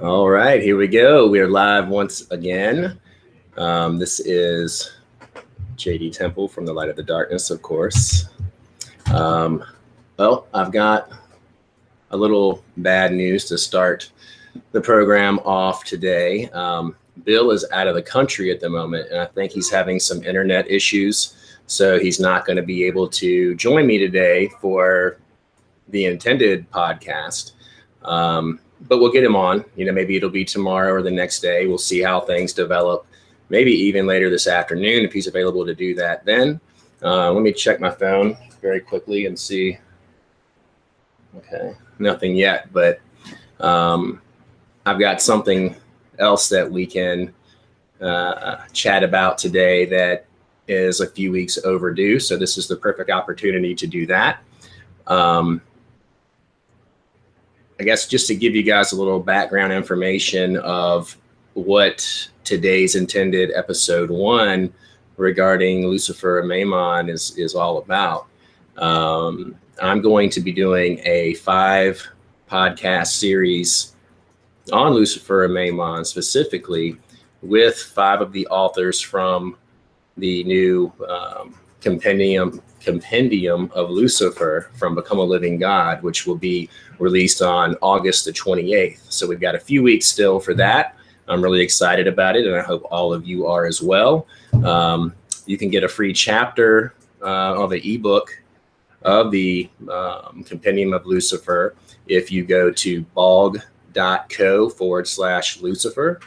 All right, here we go. We are live once again. This is JD Temple from the Light of the Darkness, of course. Well, I've got a little bad news to start the program off today. Bill is out of the country at the moment, and I think he's having some internet issues. So he's not going to be able to join me today for the intended podcast. But we'll get him on. Maybe it'll be tomorrow or the next day. We'll see how things develop. Maybe even later this afternoon if he's available to do that then. Let me check my phone very quickly and see. Okay, nothing yet, but I've got something else that we can chat about today that is a few weeks overdue. So this is the perfect opportunity to do that. I guess just to give you guys a little background information of what today's intended episode 1 regarding Lucifer Amaymon is all about. I'm going to be doing a 5 podcast series on Lucifer Amaymon specifically with 5 of the authors from the new compendium of Lucifer from Become a Living God, which will be released on August the 28th. So we've got a few weeks still for that. I'm really excited about it, and I hope all of you are as well. You can get a free chapter of the ebook of the Compendium of Lucifer if you go to balg.co/Lucifer.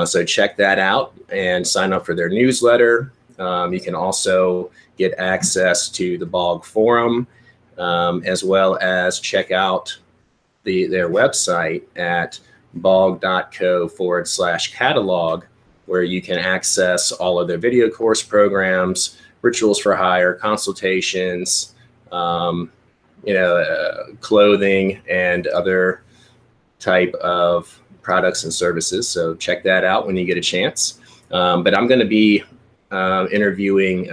So check that out and sign up for their newsletter. You can also get access to the Balg forum, as well as check out their website at balg.co/catalog, where you can access all of their video course programs, rituals for hire, consultations, clothing, and other type of products and services. So check that out when you get a chance. But I'm going to be interviewing,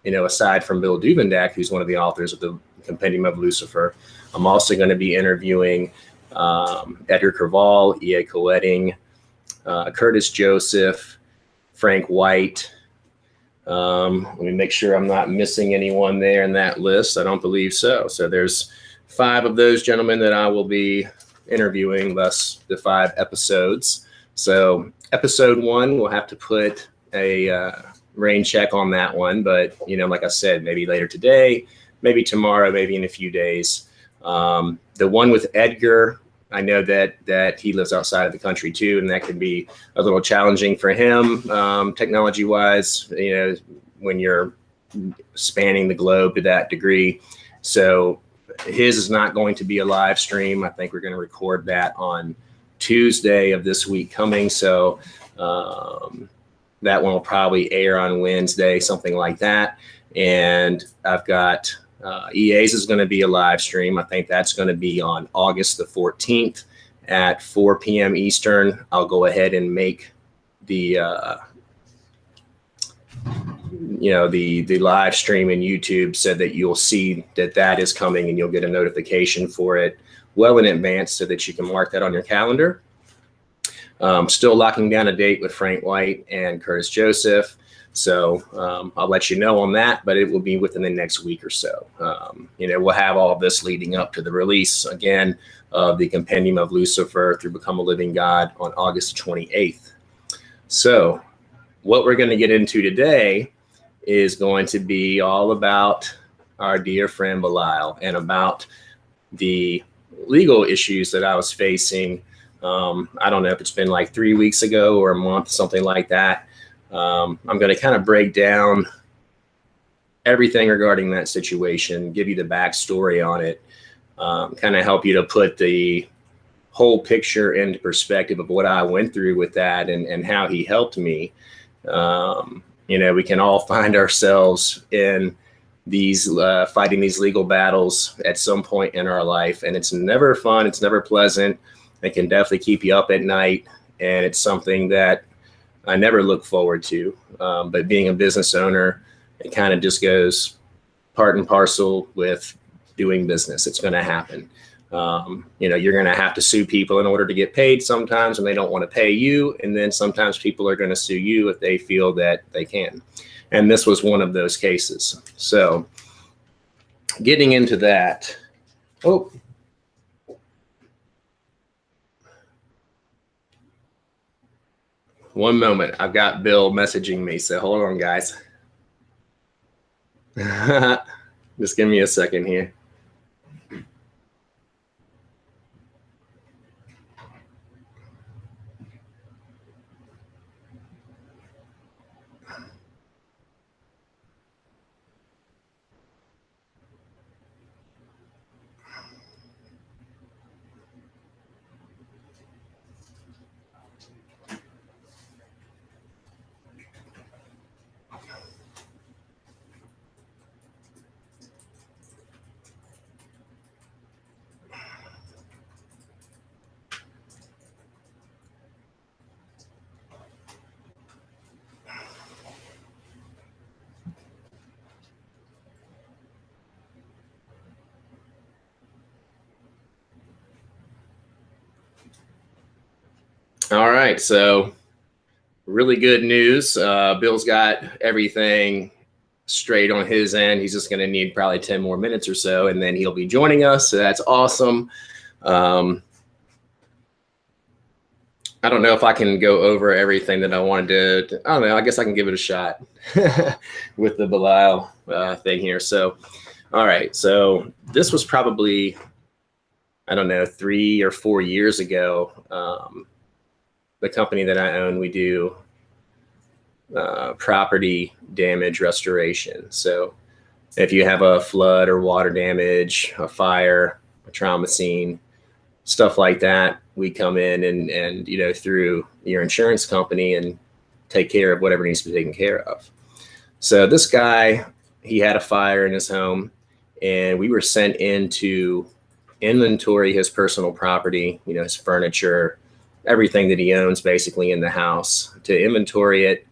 aside from Bill Duvendack, who's one of the authors of the Compendium of Lucifer, I'm also going to be interviewing Edgar Cavall, E.A. Coetting, Curtis Joseph, Frank White. Let me make sure I'm not missing anyone there in that list. I don't believe so. So there's 5 of those gentlemen that I will be interviewing, thus the 5 episodes. So episode 1, we'll have to put a rain check on that one. But, like I said, maybe later today, maybe tomorrow, maybe in a few days. The one with Edgar, I know that he lives outside of the country too, and that can be a little challenging for him, technology-wise, when you're spanning the globe to that degree. So his is not going to be a live stream. I think we're going to record that on Tuesday of this week coming. So that one will probably air on Wednesday, something like that. And I've got EA's is going to be a live stream. I think that's going to be on August the 14th at 4 p.m. Eastern. I'll go ahead and make the the live stream in YouTube so that you'll see that is coming, and you'll get a notification for it well in advance so that you can mark that on your calendar. Still locking down a date with Frank White and Curtis Joseph. So I'll let you know on that, but it will be within the next week or so. We'll have all of this leading up to the release, again, of the Compendium of Lucifer through Become a Living God on August 28th. So what we're going to get into today is going to be all about our dear friend Belial and about the legal issues that I was facing. I don't know if it's been like 3 weeks ago or a month, something like that. I'm going to kind of break down everything regarding that situation, give you the backstory on it, kind of help you to put the whole picture into perspective of what I went through with that and how he helped me. We can all find ourselves in these fighting these legal battles at some point in our life, and it's never fun. It's never pleasant. It can definitely keep you up at night, and it's something that I never look forward to. But being a business owner, it kind of just goes part and parcel with doing business. It's going to happen. You're going to have to sue people in order to get paid sometimes when they don't want to pay you. And then sometimes people are going to sue you if they feel that they can. And this was one of those cases. So getting into that. Oh, one moment. I've got Bill messaging me. So hold on, guys. Just give me a second here. All right, so really good news. Bill's got everything straight on his end. He's just going to need probably 10 more minutes or so, and then he'll be joining us. So that's awesome. I don't know if I can go over everything that I wanted to. I don't know. I guess I can give it a shot with the Belial thing here. So, all right. So this was probably, I don't know, 3 or 4 years ago. The company that I own, we do property damage restoration. So if you have a flood or water damage, a fire, a trauma scene, stuff like that, we come in and through your insurance company and take care of whatever needs to be taken care of. So this guy, he had a fire in his home, and we were sent in to inventory his personal property, his furniture, everything that he owns basically in the house, to inventory it,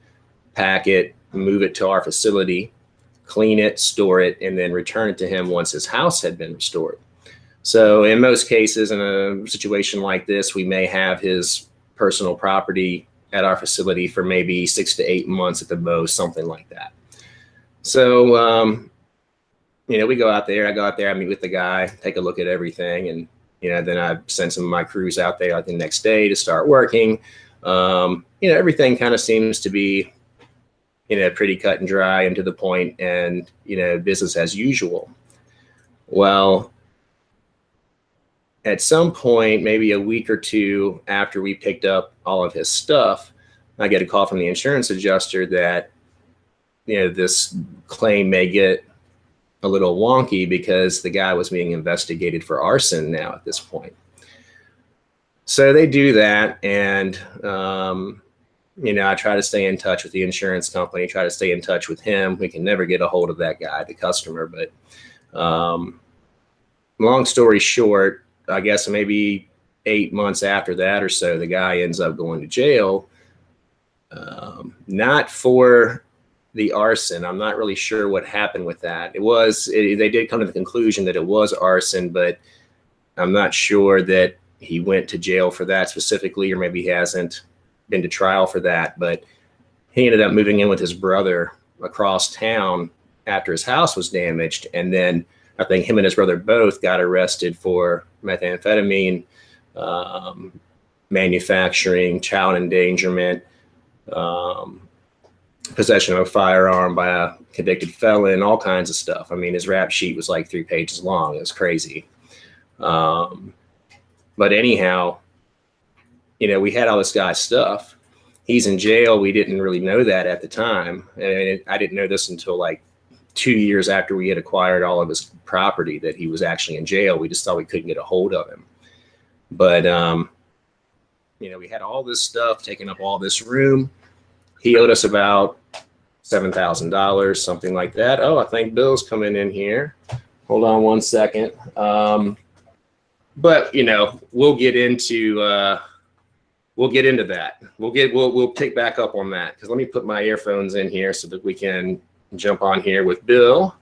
pack it, move it to our facility, clean it, store it, and then return it to him once his house had been restored. So in most cases, in a situation like this, we may have his personal property at our facility for maybe 6 to 8 months at the most, something like that. So, we go out there, I go out there, I meet with the guy, take a look at everything, and then I send some of my crews out there the next day to start working. Everything kind of seems to be, pretty cut and dry and to the point, and, business as usual. Well, at some point, maybe a week or two after we picked up all of his stuff, I get a call from the insurance adjuster that, this claim may get a little wonky because the guy was being investigated for arson now at this point. So they do that, and I try to stay in touch with the insurance company, try to stay in touch with him. We can never get a hold of that guy, the customer. But long story short, I guess maybe 8 months after that or so, the guy ends up going to jail, not for the arson. I'm not really sure what happened with that. They did come to the conclusion that it was arson, but I'm not sure that he went to jail for that specifically, or maybe he hasn't been to trial for that. But he ended up moving in with his brother across town after his house was damaged. And then I think him and his brother both got arrested for methamphetamine, manufacturing, child endangerment, possession of a firearm by a convicted felon, all kinds of stuff. I mean, his rap sheet was like 3 pages long. It was crazy. But anyhow, we had all this guy's stuff. He's in jail. We didn't really know that at the time. And I didn't know this until like 2 years after we had acquired all of his property, that he was actually in jail. We just thought we couldn't get a hold of him. But, we had all this stuff taking up all this room. He owed us about $7,000, something like that. Oh, I think Bill's coming in here. Hold on one second. But we'll get into that. We'll pick back up on that, because let me put my earphones in here so that we can jump on here with Bill.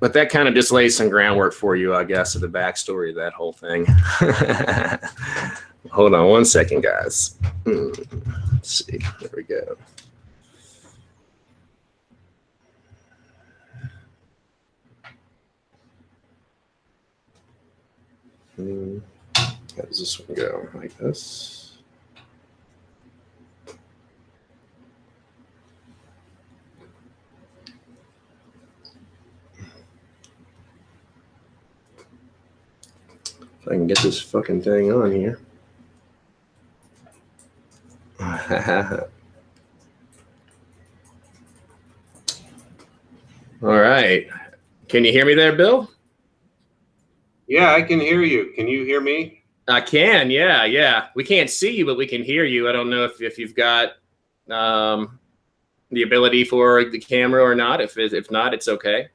But that kind of just lays some groundwork for you, I guess, of the backstory of that whole thing. Hold on one second, guys. Let's see. There we go. How does this one go? Like this? If I can get this fucking thing on here. All right. Can you hear me there, Bill? Yeah, I can hear you. Can you hear me? I can. Yeah. We can't see you, but we can hear you. I don't know if you've got the ability for the camera or not. If not, it's okay.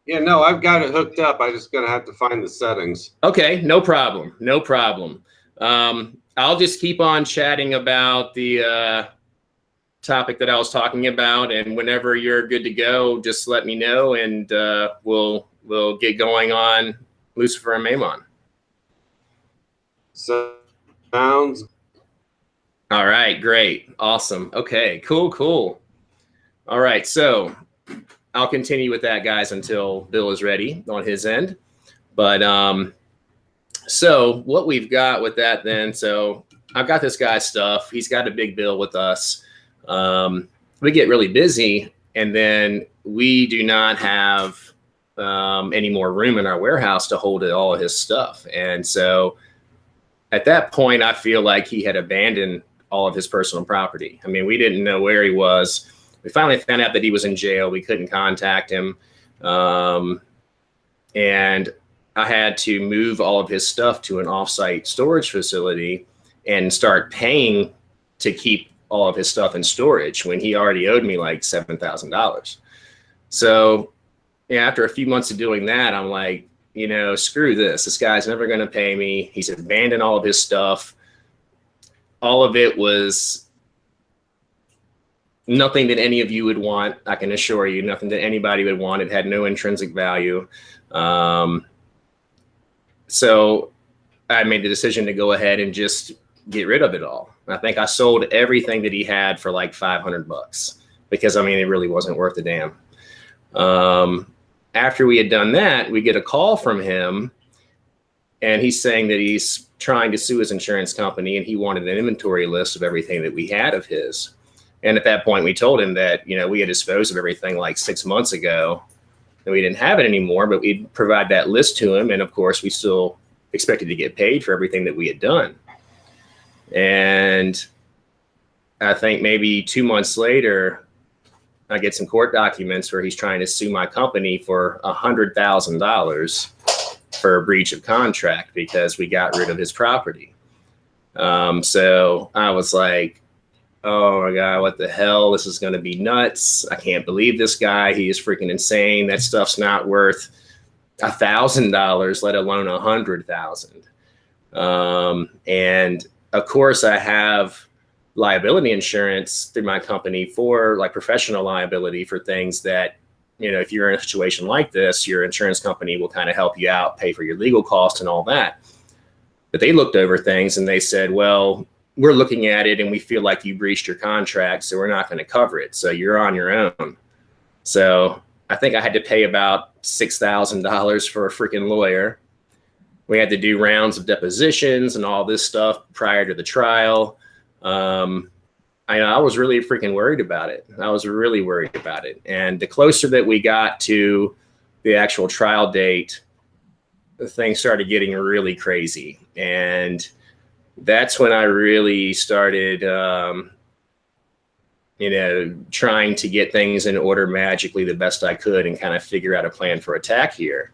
Yeah, no, I've got it hooked up. I just gonna have to find the settings. Okay, no problem. No problem. I'll just keep on chatting about the topic that I was talking about, and whenever you're good to go, just let me know, and we'll get going on Lucifer Amaymon. So sounds. All right, great, awesome. Okay, cool. All right, so I'll continue with that, guys, until Bill is ready on his end. But so what we've got with that then, so I've got this guy's stuff. He's got a big bill with us. We get really busy, and then we do not have any more room in our warehouse to hold all of his stuff. And so at that point, I feel like he had abandoned all of his personal property. I mean, we didn't know where he was. We finally found out that he was in jail. We couldn't contact him. And I had to move all of his stuff to an offsite storage facility and start paying to keep all of his stuff in storage when he already owed me like $7,000. So yeah, after a few months of doing that, I'm like, you know, screw this. This guy's never going to pay me. He's abandoned all of his stuff. All of it was nothing that any of you would want. I can assure you, nothing that anybody would want. It had no intrinsic value. So I made the decision to go ahead and just get rid of it all. I think I sold everything that he had for like $500 because, I mean, it really wasn't worth a damn. After we had done that, we get a call from him, and he's saying that he's trying to sue his insurance company, and he wanted an inventory list of everything that we had of his. And at that point, we told him that, you know, we had disposed of everything like 6 months ago, and we didn't have it anymore, but we'd provide that list to him. And of course, we still expected to get paid for everything that we had done. And I think maybe 2 months later, I get some court documents where he's trying to sue my company for $100,000 for a breach of contract because we got rid of his property. So I was like, oh my God, what the hell? This is going to be nuts. I can't believe this guy. He is freaking insane. That stuff's not worth $1,000, let alone $100,000. And of course, I have liability insurance through my company for like professional liability for things that, you know, if you're in a situation like this, your insurance company will kind of help you out, pay for your legal costs and all that. But they looked over things and they said, well, we're looking at it and we feel like you breached your contract, so we're not going to cover it. So you're on your own. So I think I had to pay about $6,000 for a freaking lawyer. We had to do rounds of depositions and all this stuff prior to the trial. I was really freaking worried about it. I was really worried about it. And the closer that we got to the actual trial date, the thing started getting really crazy. And that's when I really started, trying to get things in order magically the best I could and kind of figure out a plan for attack here.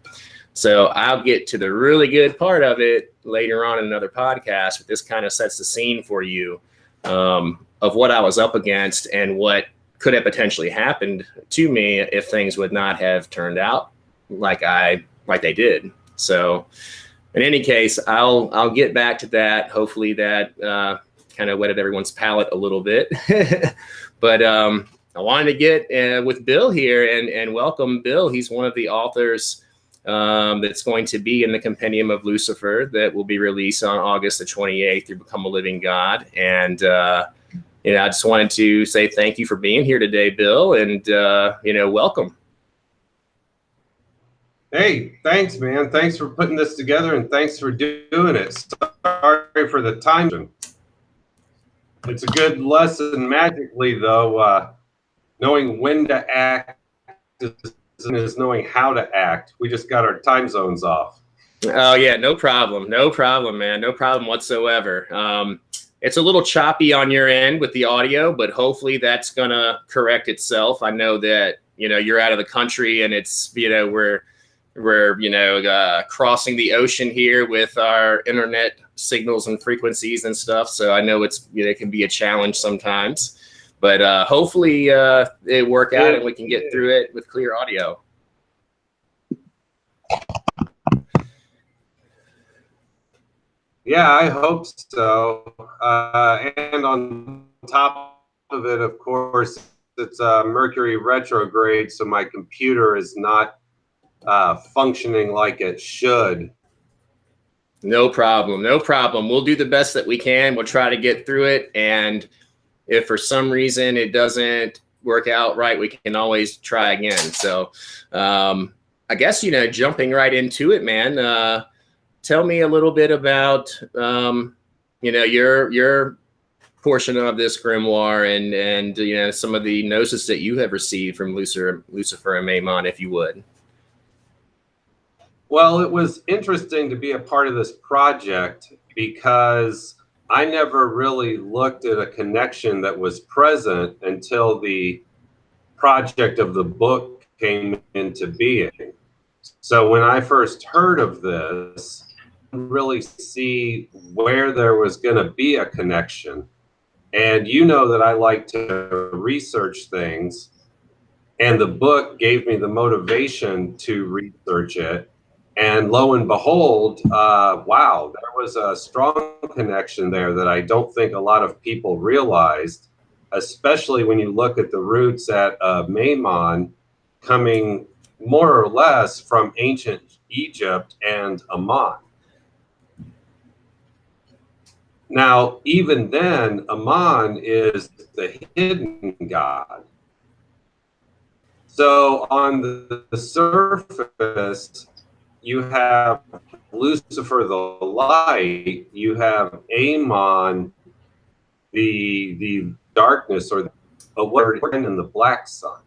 So I'll get to the really good part of it later on in another podcast, but this kind of sets the scene for you of what I was up against and what could have potentially happened to me if things would not have turned out like they did. So in any case, I'll get back to that. Hopefully that kind of whetted everyone's palate a little bit. But wanted to get with Bill here and welcome Bill. He's one of the authors that's going to be in the Compendium of Lucifer that will be released on August the 28th through Become a Living God. And, you know, I just wanted to say thank you for being here today, Bill, and, you know, welcome. Hey, thanks, man. Thanks for putting this together, and thanks for doing it. Sorry for the time. It's a good lesson magically, though. Knowing when to act is knowing how to act. We just got our time zones off. Oh, yeah, no problem. No problem, man. No problem whatsoever. It's a little choppy on your end with the audio, but hopefully that's going to correct itself. I know that, you know, you're out of the country and it's, you know, we're you know, crossing the ocean here with our internet signals and frequencies and stuff. So I know it's, you know, it can be a challenge sometimes, but hopefully it work out and we can get through it with clear audio. Yeah, I hope so. And on top of it, of course, it's Mercury retrograde, so my computer is not functioning like it should. No problem. No problem. We'll do the best that we can. We'll try to get through it. And if for some reason it doesn't work out right, we can always try again. So I guess, you know, jumping right into it, man, tell me a little bit about, you know, your portion of this grimoire and you know, some of the gnosis that you have received from Lucifer Amaymon, if you would. Well, it was interesting to be a part of this project because I never really looked at a connection that was present until the project of the book came into being. So when I first heard of this, I didn't really see where there was going to be a connection. And you know that I like to research things, and the book gave me the motivation to research it. And lo and behold, wow, there was a strong connection there that I don't think a lot of people realized, especially when you look at the roots at Amaymon coming more or less from ancient Egypt and Ammon. Now, even then, Ammon is the hidden god. So on the surface, you have Lucifer the light, you have Amon the darkness, or the word, and the black sun.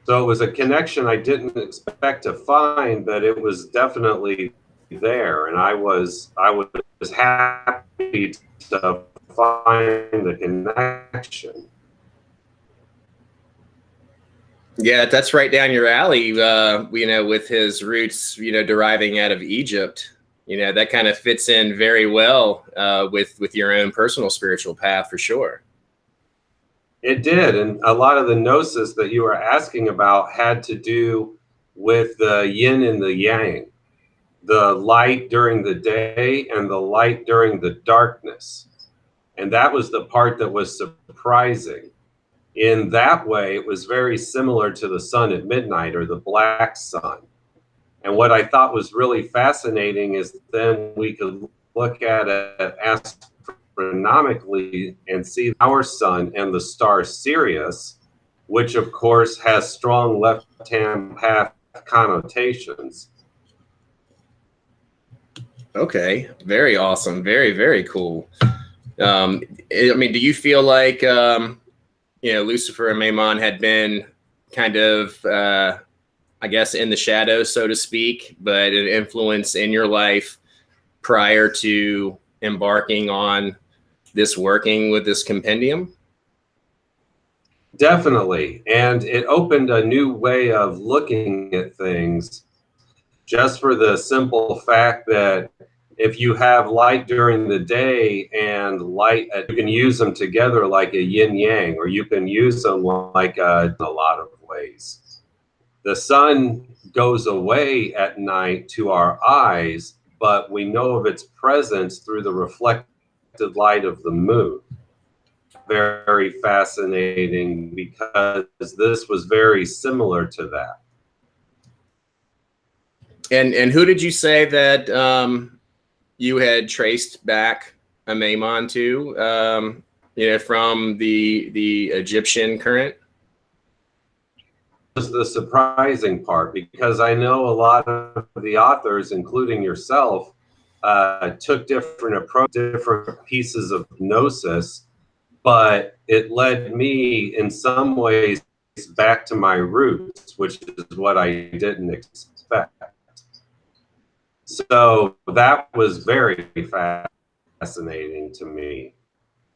So it was a connection I didn't expect to find, but it was definitely there, and I was happy to find the connection. Yeah, that's right down your alley. You know, with his roots, you know, deriving out of Egypt, you know, that kind of fits in very well with your own personal spiritual path for sure. It did, and a lot of the gnosis that you were asking about had to do with the yin and the yang, the light during the day and the light during the darkness. And that was the part that was surprising. In that way, it was very similar to the sun at midnight, or the black sun. And what I thought was really fascinating is then we could look at it astronomically and see our sun and the star Sirius, which of course has strong left-hand path connotations. Okay, very awesome. Very, very cool. I mean, do you feel like, you know, Lucifer Amaymon had been kind of, I guess, in the shadows, so to speak, but an influence in your life prior to embarking on this working with this compendium? Definitely. And it opened a new way of looking at things, just for the simple fact that if you have light during the day and light, you can use them together like a yin yang, or you can use them like in a lot of ways. The sun goes away at night to our eyes, but we know of its presence through the reflected light of the moon. very fascinating because this was very similar to that. And who did you say that you had traced back Amaymon to? You know, from the Egyptian current? This is the surprising part, because I know a lot of the authors, including yourself, took different approaches, different pieces of gnosis, but it led me in some ways back to my roots, which is what I didn't expect. So that was very fascinating to me.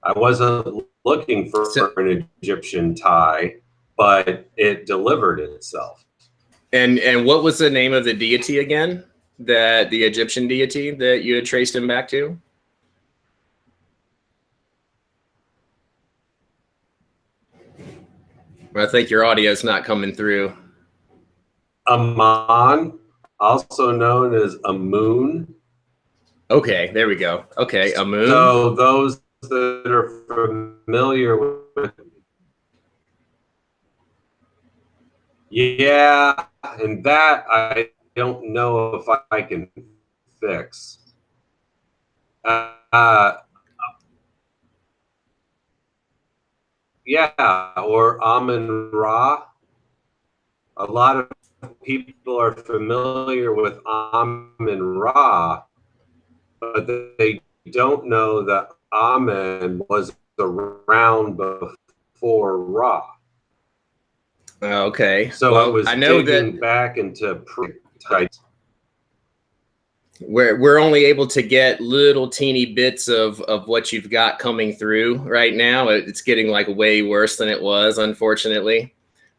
I wasn't looking for an Egyptian tie, but it delivered itself. And what was the name of the deity again? That the Egyptian deity that you had traced him back to? I think your audio is not coming through. Amon, also known as Amun. Okay, there we go. Okay, Amun. So those that are familiar with, yeah, and that I don't know if I can fix. Yeah, or Amun Ra. A lot of people are familiar with Amun Ra, but they don't know that Amun was around before Ra. Okay. So well, it was I know digging that back into we're only able to get little teeny bits of what you've got coming through right now. It's getting like way worse than it was, unfortunately.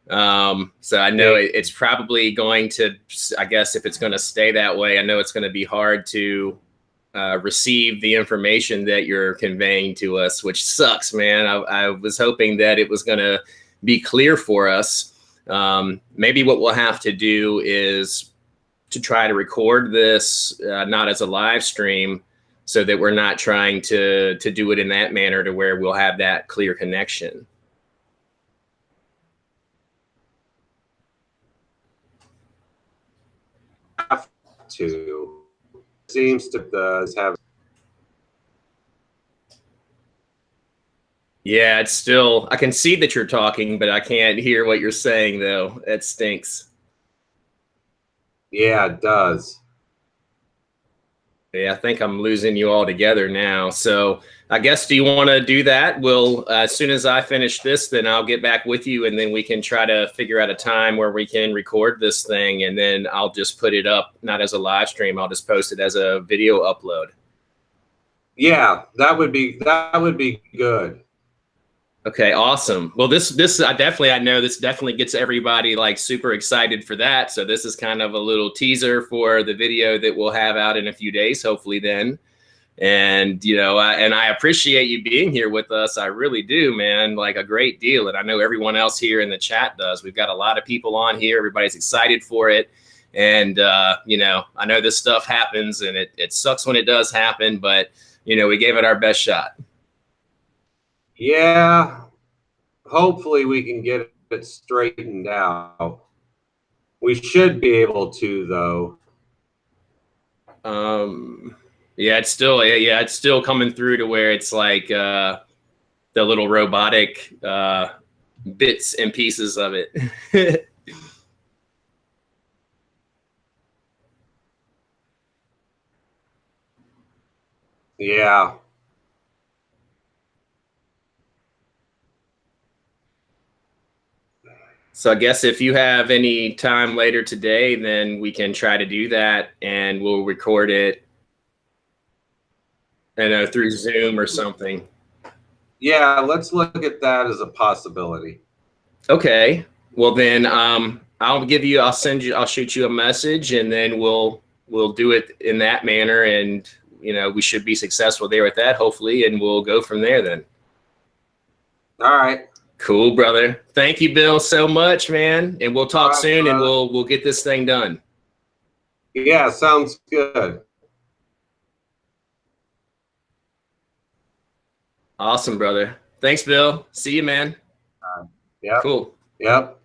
So I know it's probably going to, I guess if it's going to stay that way, I know it's going to be hard to receive the information that you're conveying to us, which sucks, man. I was hoping that it was going to be clear for us. Maybe what we'll have to do is to try to record this, not as a live stream, so that we're not trying to do it in that manner to where we'll have that clear connection. To seems to does have. Yeah, it's still, I can see that you're talking, but I can't hear what you're saying though. That stinks. Yeah, it does. Yeah, I think I'm losing you all together now. So I guess, do you want to do that? We'll, as soon as I finish this, then I'll get back with you, and then we can try to figure out a time where we can record this thing, and then I'll just put it up, not as a live stream. I'll just post it as a video upload. Yeah, that would be good. Okay, awesome. Well, this I know this definitely gets everybody like super excited for that. So this is kind of a little teaser for the video that we'll have out in a few days, hopefully then. And, you know, I appreciate you being here with us. I really do, man, like a great deal. And I know everyone else here in the chat does. We've got a lot of people on here. Everybody's excited for it. And, you know, I know this stuff happens, and it sucks when it does happen, but, you know, we gave it our best shot. Yeah, hopefully we can get it straightened out. We should be able to, though. Yeah, it's still coming through to where it's like the little robotic bits and pieces of it. Yeah. So I guess if you have any time later today, then we can try to do that, and we'll record it, you know, through Zoom or something. Yeah, let's look at that as a possibility. Okay. Well, then I'll shoot you a message, and then we'll do it in that manner, and you know, we should be successful there with that, hopefully, and we'll go from there then. All right. Cool, brother. Thank you, Bill, so much, man. And we'll talk soon, and we'll get this thing done. Yeah, sounds good. Awesome, brother. Thanks, Bill. See you, man. Yep. Cool. Yep.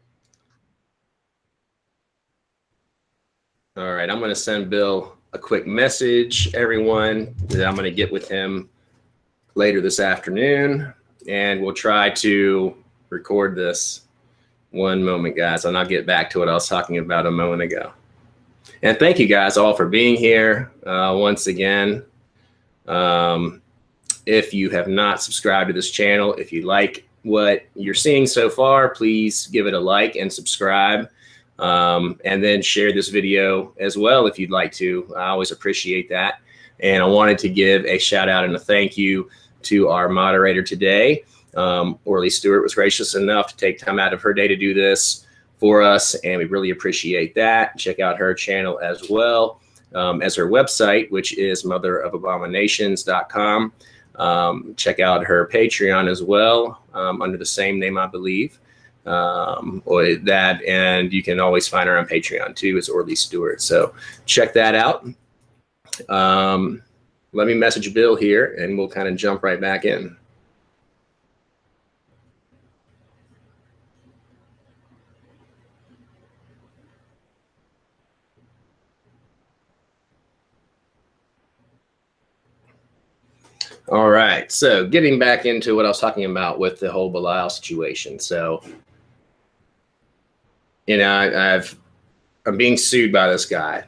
All right, I'm going to send Bill a quick message, everyone, that I'm going to get with him later this afternoon, and we'll try to record this. One moment, guys, and I'll get back to what I was talking about a moment ago. And thank you guys all for being here once again. If you have not subscribed to this channel, if you like what you're seeing so far, please give it a like and subscribe. And then share this video as well if you'd like to. I always appreciate that. And I wanted to give a shout out and a thank you to our moderator today. Orly Stewart was gracious enough to take time out of her day to do this for us, and we really appreciate that. Check out her channel as well as her website, which is motherofabominations.com. Check out her Patreon as well, under the same name, I believe. Or that, and you can always find her on Patreon too, as Orly Stewart. So check that out. Let me message Bill here, and we'll kind of jump right back in. All right, so getting back into what I was talking about with the whole Belial situation. So, you know, I'm being sued by this guy.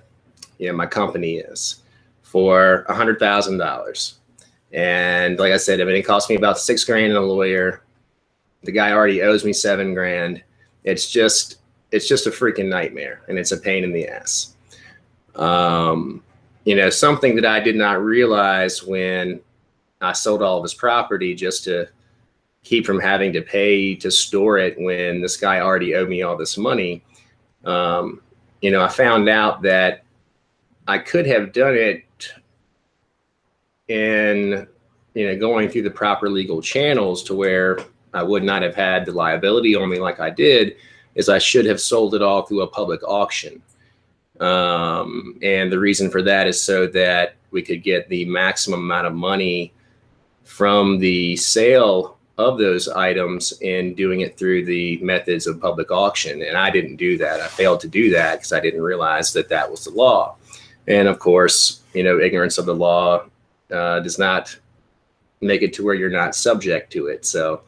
You know, my company is for $100,000, and like I said, I mean, it cost me about $6 grand in a lawyer. The guy already owes me $7 grand. It's just a freaking nightmare, and it's a pain in the ass. You know, something that I did not realize when I sold all of his property just to keep from having to pay to store it when this guy already owed me all this money. You know, I found out that I could have done it in, you know, going through the proper legal channels to where I would not have had the liability on me like I did, is I should have sold it all through a public auction. And the reason for that is so that we could get the maximum amount of money from the sale of those items and doing it through the methods of public auction. And I didn't do that. I failed to do that because I didn't realize that that was the law. And of course, you know, ignorance of the law does not make it to where you're not subject to it. So,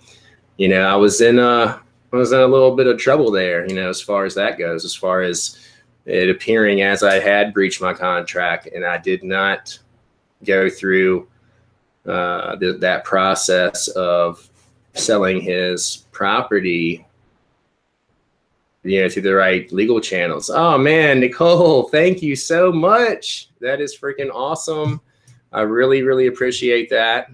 you know, I was in a little bit of trouble there, you know, as far as that goes, as far as it appearing as I had breached my contract and I did not go through that process of selling his property, you know, through the right legal channels. Oh man, Nicole, thank you so much. That is freaking awesome. I really, really appreciate that.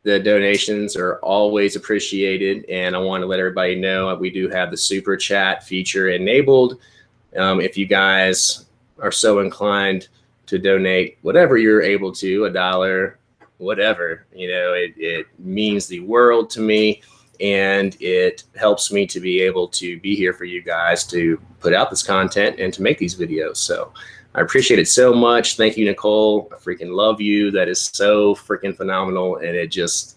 The donations are always appreciated, and I want to let everybody know we do have the super chat feature enabled. If you guys are so inclined to donate whatever you're able to, $1, whatever, you know, it means the world to me, and it helps me to be able to be here for you guys to put out this content and to make these videos. So I appreciate it so much. Thank you, Nicole. I freaking love you. That is so freaking phenomenal. And it just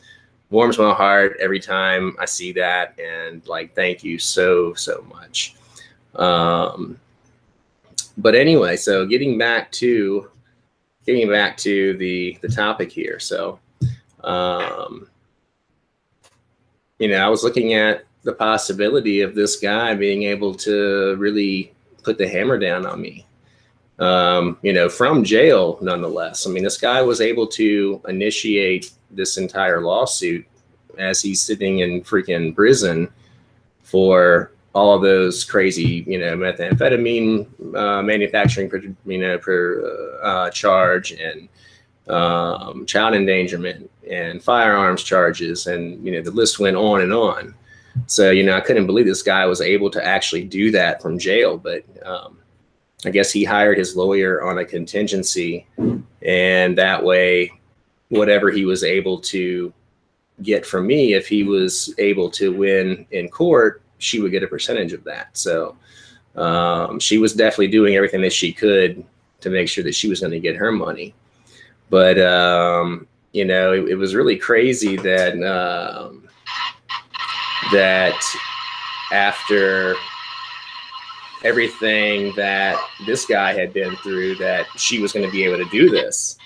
warms my heart every time I see that. And like, thank you so, so much. But anyway, so getting back to the topic here. So, you know, I was looking at the possibility of this guy being able to really put the hammer down on me. You know, from jail, nonetheless. I mean, this guy was able to initiate this entire lawsuit as he's sitting in freaking prison for all of those crazy, you know, methamphetamine manufacturing, you know, per charge, and child endangerment and firearms charges, and you know, the list went on and on. So, you know, I couldn't believe this guy was able to actually do that from jail, but I guess he hired his lawyer on a contingency, and that way, whatever he was able to get from me, if he was able to win in court, she would get a percentage of that. So she was definitely doing everything that she could to make sure that she was going to get her money. But, you you know, it was really crazy that that after everything that this guy had been through, that she was going to be able to do this.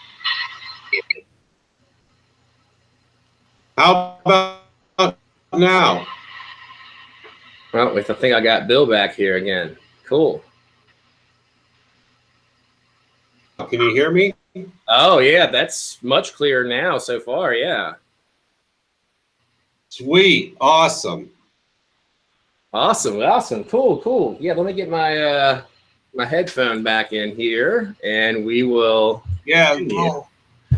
How about now? Well, I think I got Bill back here again. Cool. Can you hear me? Oh yeah, that's much clearer now so far. Yeah. Sweet. Awesome. Awesome. Cool. Yeah, let me get my my headphone back in here, and we will. Yeah,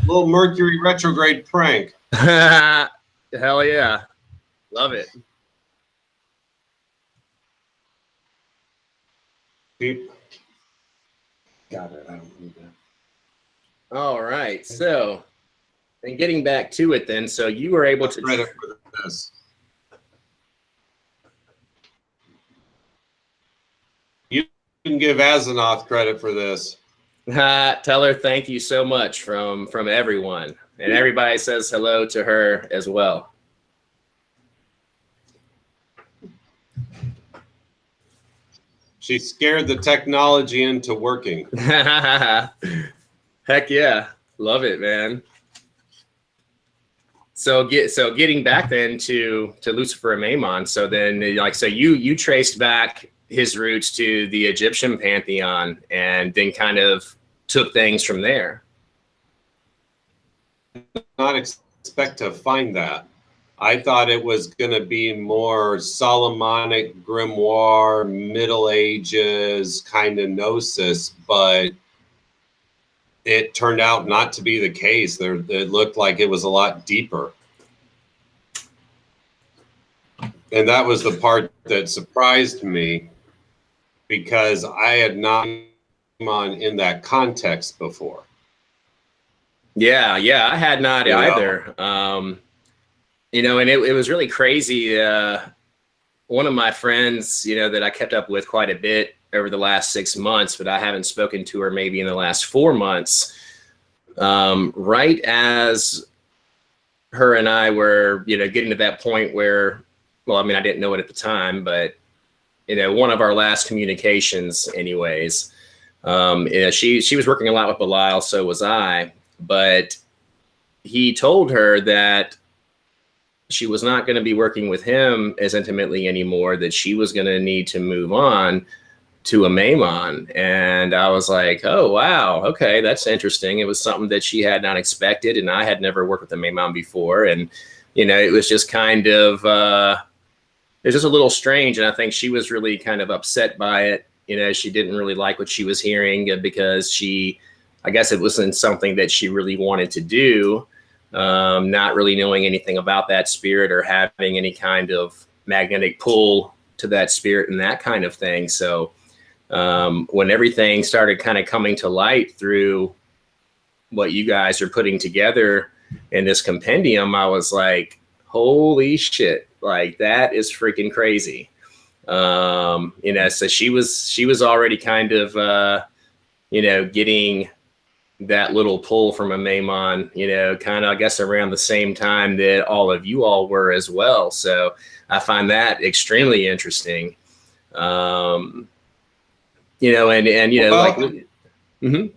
little Mercury retrograde prank. Hell yeah, love it. Got it. I don't need that. All right, so and getting back to it, then, so you were able to credit for this. You can give Asenath credit for this. Tell her thank you so much from everyone, and everybody says hello to her as well. She scared the technology into working. Heck yeah, love it, man. So getting back then to Lucifer Amaymon. So then, like, so you traced back his roots to the Egyptian pantheon, and then kind of took things from there. Not expect to find that. I thought it was going to be more Solomonic grimoire, Middle Ages kind of gnosis, but it turned out not to be the case. It looked like it was a lot deeper. And that was the part that surprised me, because I had not been on in that context before. Yeah, I had not either. You know, and it was really crazy. One of my friends, you know, that I kept up with quite a bit over the last 6 months, but I haven't spoken to her maybe in the last 4 months. Right as her and I were, you know, getting to that point where, well, I mean, I didn't know it at the time, but, you know, one of our last communications anyways, you know, she was working a lot with Belial, so was I, but he told her that she was not going to be working with him as intimately anymore, that she was going to need to move on to Amaymon. And I was like, oh, wow. Okay. That's interesting. It was something that she had not expected. And I had never worked with Amaymon before. And, you know, it was just kind of, it was just a little strange. And I think she was really kind of upset by it. You know, she didn't really like what she was hearing, because I guess it wasn't something that she really wanted to do. Not really knowing anything about that spirit or having any kind of magnetic pull to that spirit and that kind of thing. So when everything started kind of coming to light through what you guys are putting together in this compendium, I was like, holy shit, like that is freaking crazy. You know, so she was already kind of, you know, getting that little pull from Amaymon, you know, kind of, I guess, around the same time that all of you all were as well. So I find that extremely interesting. You know, and you know, well, like,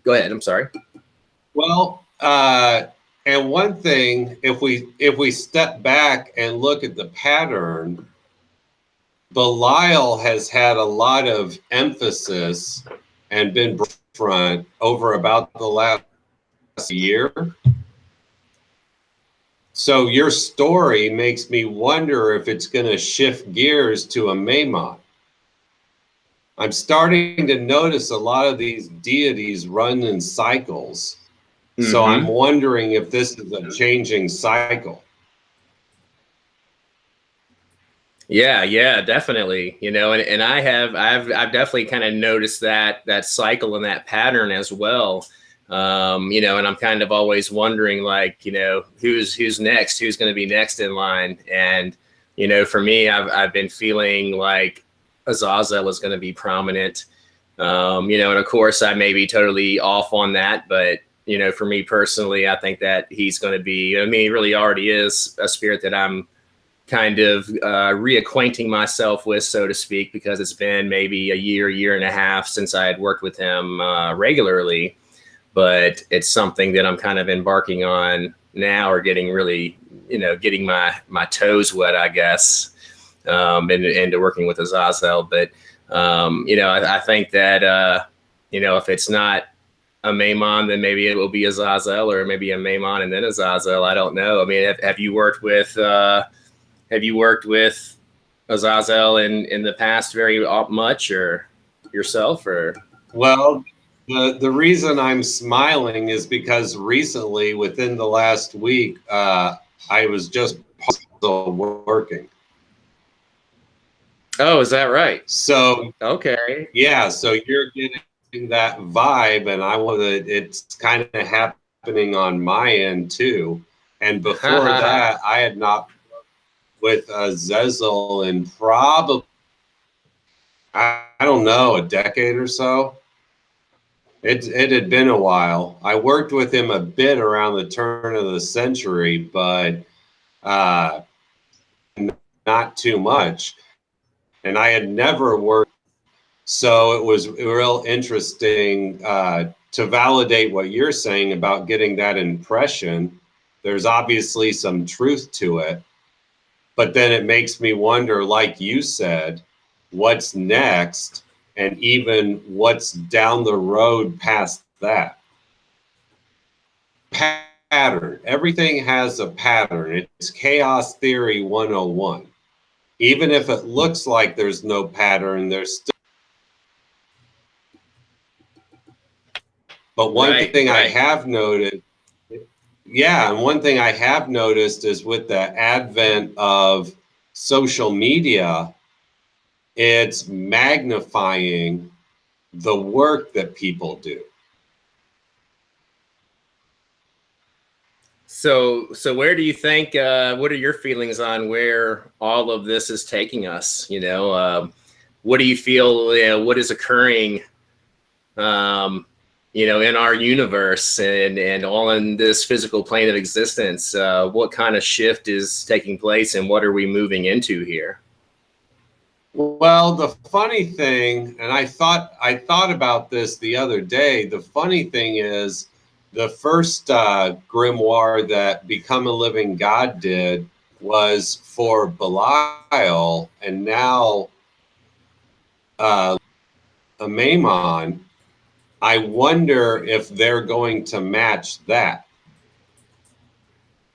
go ahead. I'm sorry. Well, and one thing, if we step back and look at the pattern, Belial has had a lot of emphasis and been front over about the last year. So your story makes me wonder if it's going to shift gears to Amaymon. I'm starting to notice a lot of these deities run in cycles. So I'm wondering if this is a changing cycle. Yeah, definitely. You know, and I've definitely kind of noticed that cycle and that pattern as well. You know, and I'm kind of always wondering, like, you know, who's next, who's going to be next in line. And, you know, for me, I've been feeling like Azazel is going to be prominent. You know, and of course I may be totally off on that, but you know, for me personally, I think that he's going to be, I mean, he really already is a spirit that I'm kind of reacquainting myself with, so to speak, because it's been maybe a year and a half since I had worked with him regularly. But it's something that I'm kind of embarking on now, or getting really, you know, getting my toes wet, I guess, into working with Azazel. But, you know, I think that, you know, if it's not Amaymon, then maybe it will be Azazel, or maybe Amaymon and then Azazel. I don't know. I mean, have you worked with Azazel in the past very much, or yourself, or? Well, the reason I'm smiling is because recently, within the last week, I was just working. Oh, is that right? So okay, yeah, so you're getting that vibe, and I want to. It's kind of happening on my end too. And before that, I had not with Zezel in probably, I don't know, a decade or so. It had been a while. I worked with him a bit around the turn of the century, but not too much. And I had never worked, so it was real interesting to validate what you're saying about getting that impression. There's obviously some truth to it, but then it makes me wonder, like you said, what's next, and even what's down the road past that. Pattern. Everything has a pattern. It's chaos theory 101. Even if it looks like there's no pattern, there's still. But one thing I have noted, yeah, and one thing I have noticed is with the advent of social media, it's magnifying the work that people do. So where do you think, what are your feelings on where all of this is taking us? You know, what do you feel, you know, what is occurring, you know, in our universe and all in this physical plane of existence? What kind of shift is taking place, and what are we moving into here? Well, the funny thing, and I thought about this the other day, the funny thing is, the first grimoire that Become a Living God did was for Belial, and now Amaymon. I wonder if they're going to match that,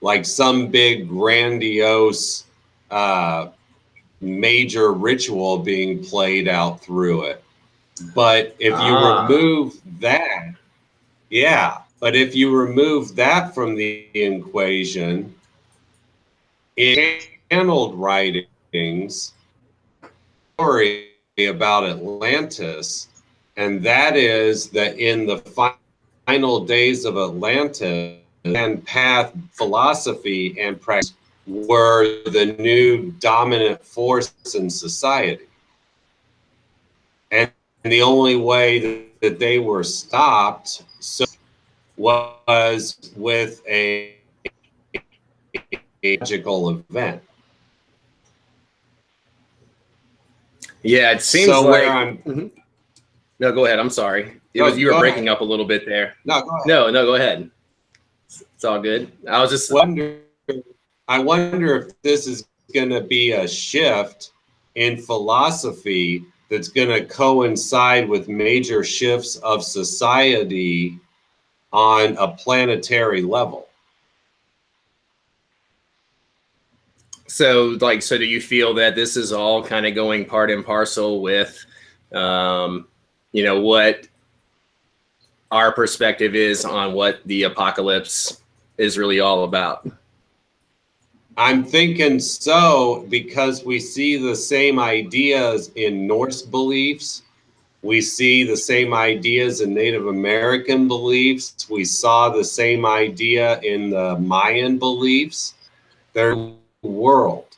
like some big grandiose major ritual being played out through it. But if you remove that, yeah, but if you remove that from the equation, it channeled writings, story about Atlantis, and that is that in the final days of Atlantis, and path philosophy and practice were the new dominant force in society. And the only way that they were stopped was with a magical event. Yeah, it seems so like. Where I'm. No, go ahead. I'm sorry. You were breaking up a little bit there. No, go ahead. No, go ahead. It's all good. I was just I wonder if this is going to be a shift in philosophy that's going to coincide with major shifts of society on a planetary level. So do you feel that this is all kind of going part and parcel with, you know, what our perspective is on what the apocalypse is really all about? I'm thinking so, because we see the same ideas in Norse beliefs. We see the same ideas in Native American beliefs. We saw the same idea in the Mayan beliefs. Their world.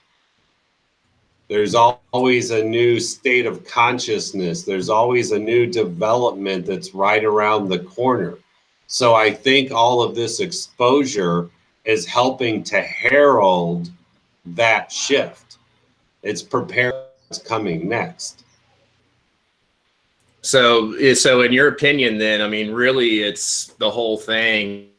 There's always a new state of consciousness. There's always a new development that's right around the corner. So I think all of this exposure is helping to herald that shift. It's preparing what's coming next. So in your opinion, then, I mean, really, it's the whole thing.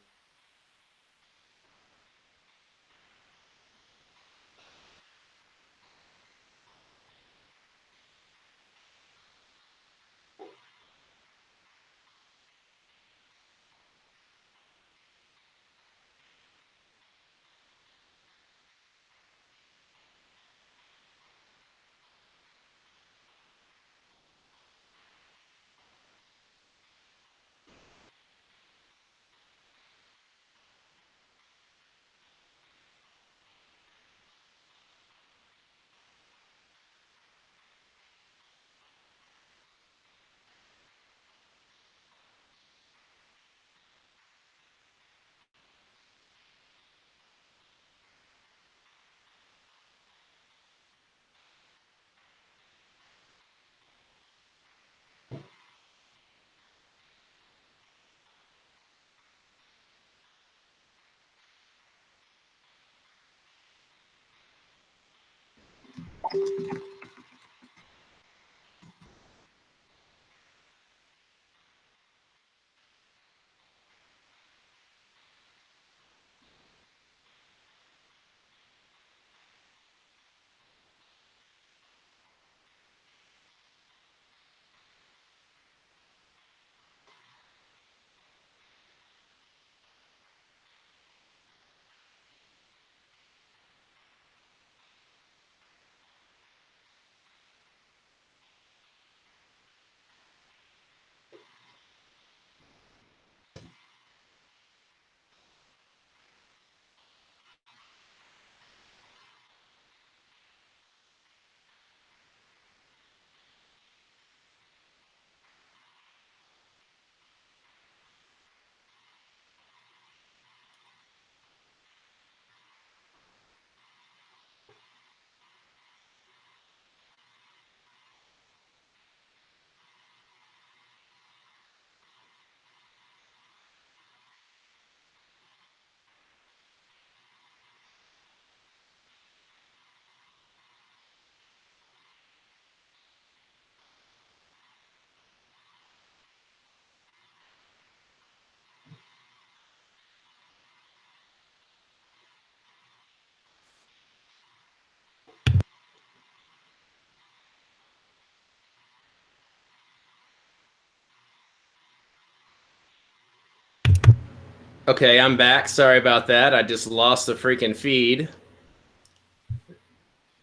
Okay, I'm back. Sorry about that. I just lost the freaking feed.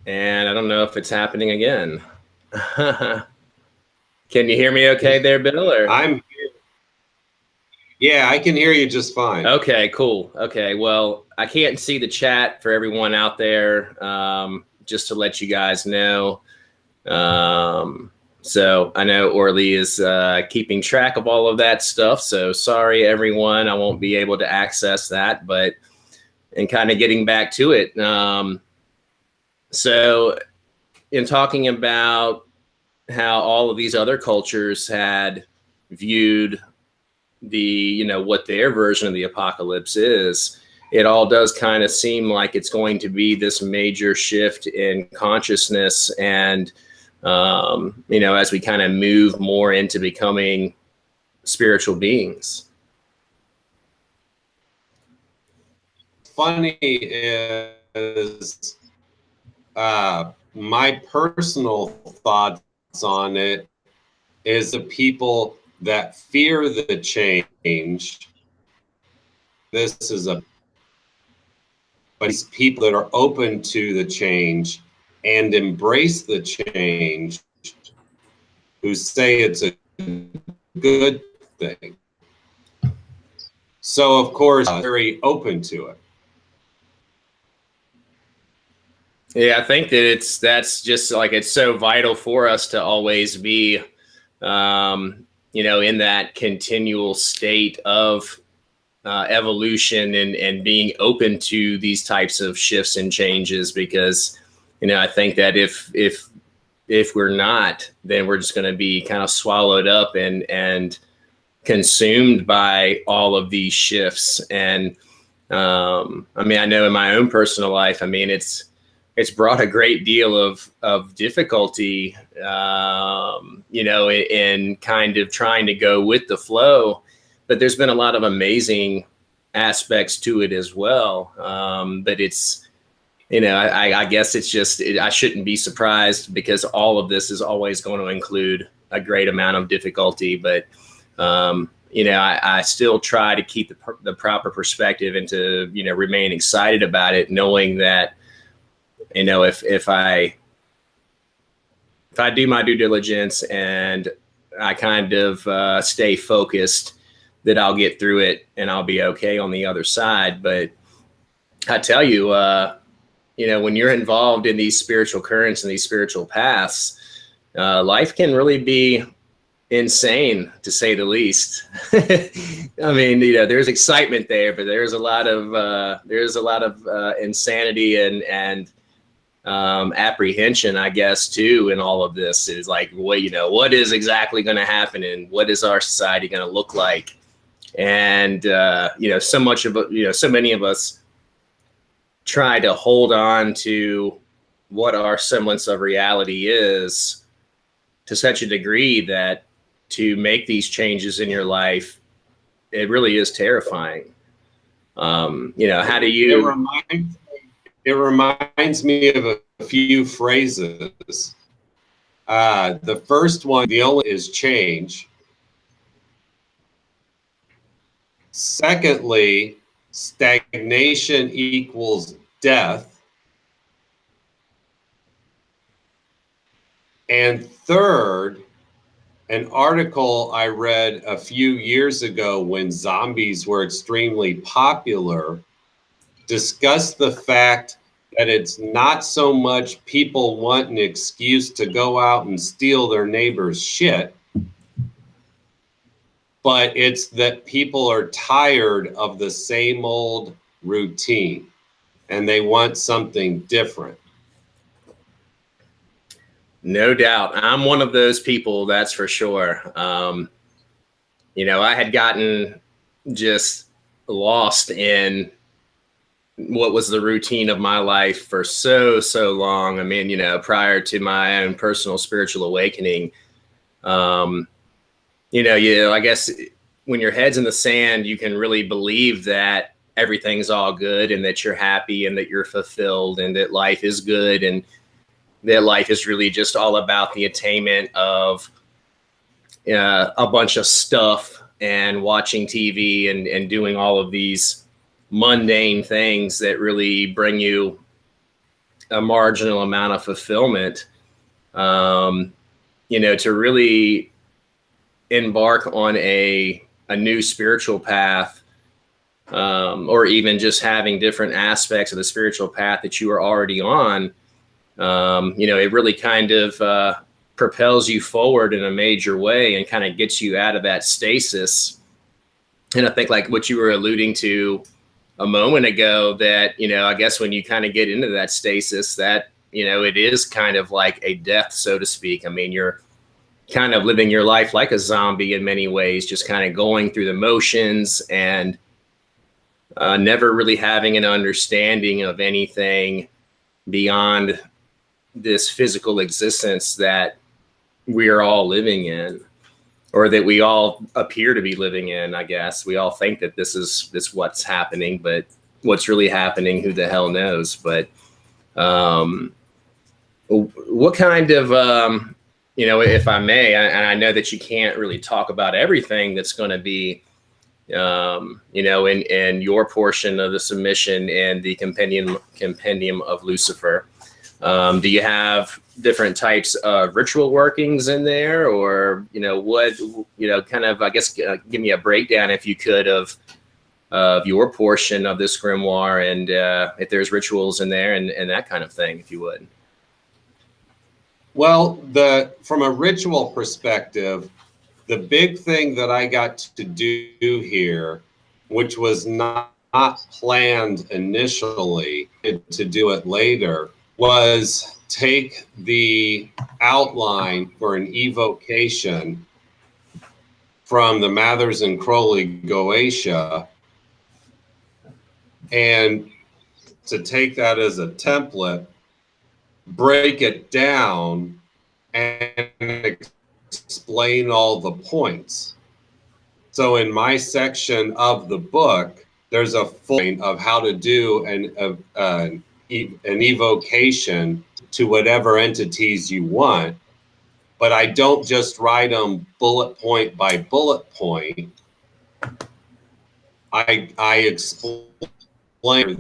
And I don't know if it's happening again. Can you hear me okay there, Bill? Or? Yeah, I can hear you just fine. Okay, cool. Okay, well, I can't see the chat for everyone out there, just to let you guys know. So I know Orly is keeping track of all of that stuff. So sorry, everyone. I won't be able to access that, but and kind of getting back to it. So in talking about how all of these other cultures had viewed the, what their version of the apocalypse is, it all does kind of seem like it's going to be this major shift in consciousness. And, as we kind of move more into becoming spiritual beings. Funny is my personal thoughts on it is the people that fear the change. This is but these people that are open to the change and embrace the change, who say it's a good thing. So of course, very open to it. Yeah, I think that that's just like, it's so vital for us to always be, in that continual state of evolution and being open to these types of shifts and changes, because, I think that if we're not, then we're just going to be kind of swallowed up and consumed by all of these shifts. And I mean, I know in my own personal life, I mean, it's brought a great deal of difficulty, you know, in kind of trying to go with the flow. But there's been a lot of amazing aspects to it as well. But it's, you know, I guess it's just, I shouldn't be surprised, because all of this is always going to include a great amount of difficulty. But, you know, I still try to keep the proper perspective and to, you know, remain excited about it, knowing that, you know, if I do my due diligence and I kind of stay focused, that I'll get through it and I'll be okay on the other side. But I tell you, you know, when you're involved in these spiritual currents and these spiritual paths, life can really be insane, to say the least. I mean, you know, there's excitement there, but there's a lot of insanity and apprehension, I guess, too, in all of this. Is like, well, you know, what is exactly going to happen, and what is our society going to look like? And you know, so many of us try to hold on to what our semblance of reality is to such a degree that to make these changes in your life, it really is terrifying. You know, how do you? It reminds me of a few phrases. The first one, the only is change. Secondly, stagnation equals death. And third, an article I read a few years ago when zombies were extremely popular discussed the fact that it's not so much people want an excuse to go out and steal their neighbor's shit, but it's that people are tired of the same old routine and they want something different. No doubt. I'm one of those people, that's for sure. You know, I had gotten just lost in what was the routine of my life for so long. I mean, you know, prior to my own personal spiritual awakening, you know, I guess when your head's in the sand, you can really believe that everything's all good and that you're happy and that you're fulfilled and that life is good and that life is really just all about the attainment of a bunch of stuff and watching TV and doing all of these mundane things that really bring you a marginal amount of fulfillment. You know, to really embark on a new spiritual path, or even just having different aspects of the spiritual path that you are already on, you know, it really kind of propels you forward in a major way and kind of gets you out of that stasis. And I think like what you were alluding to a moment ago, that, you know, I guess when you kind of get into that stasis, that, you know, it is kind of like a death, so to speak. I mean, you're kind of living your life like a zombie in many ways, just kind of going through the motions and never really having an understanding of anything beyond this physical existence that we are all living in, or that we all appear to be living in. I guess we all think that this is what's happening, but what's really happening, who the hell knows? But what kind of, you know, if I may, and I know that you can't really talk about everything that's going to be, you know, in your portion of the submission and the compendium of Lucifer. Do you have different types of ritual workings in there, or, you know, what, you know, kind of, I guess, give me a breakdown, if you could, of your portion of this grimoire, and if there's rituals in there and that kind of thing, if you would. Well, from a ritual perspective, the big thing that I got to do here, which was not planned initially, to do it later, was take the outline for an evocation from the Mathers and Crowley Goetia, and to take that as a template, break it down, and explain all the points. So in my section of the book, there's a full of how to do an evocation to whatever entities you want. But I don't just write them bullet point by bullet point. I explain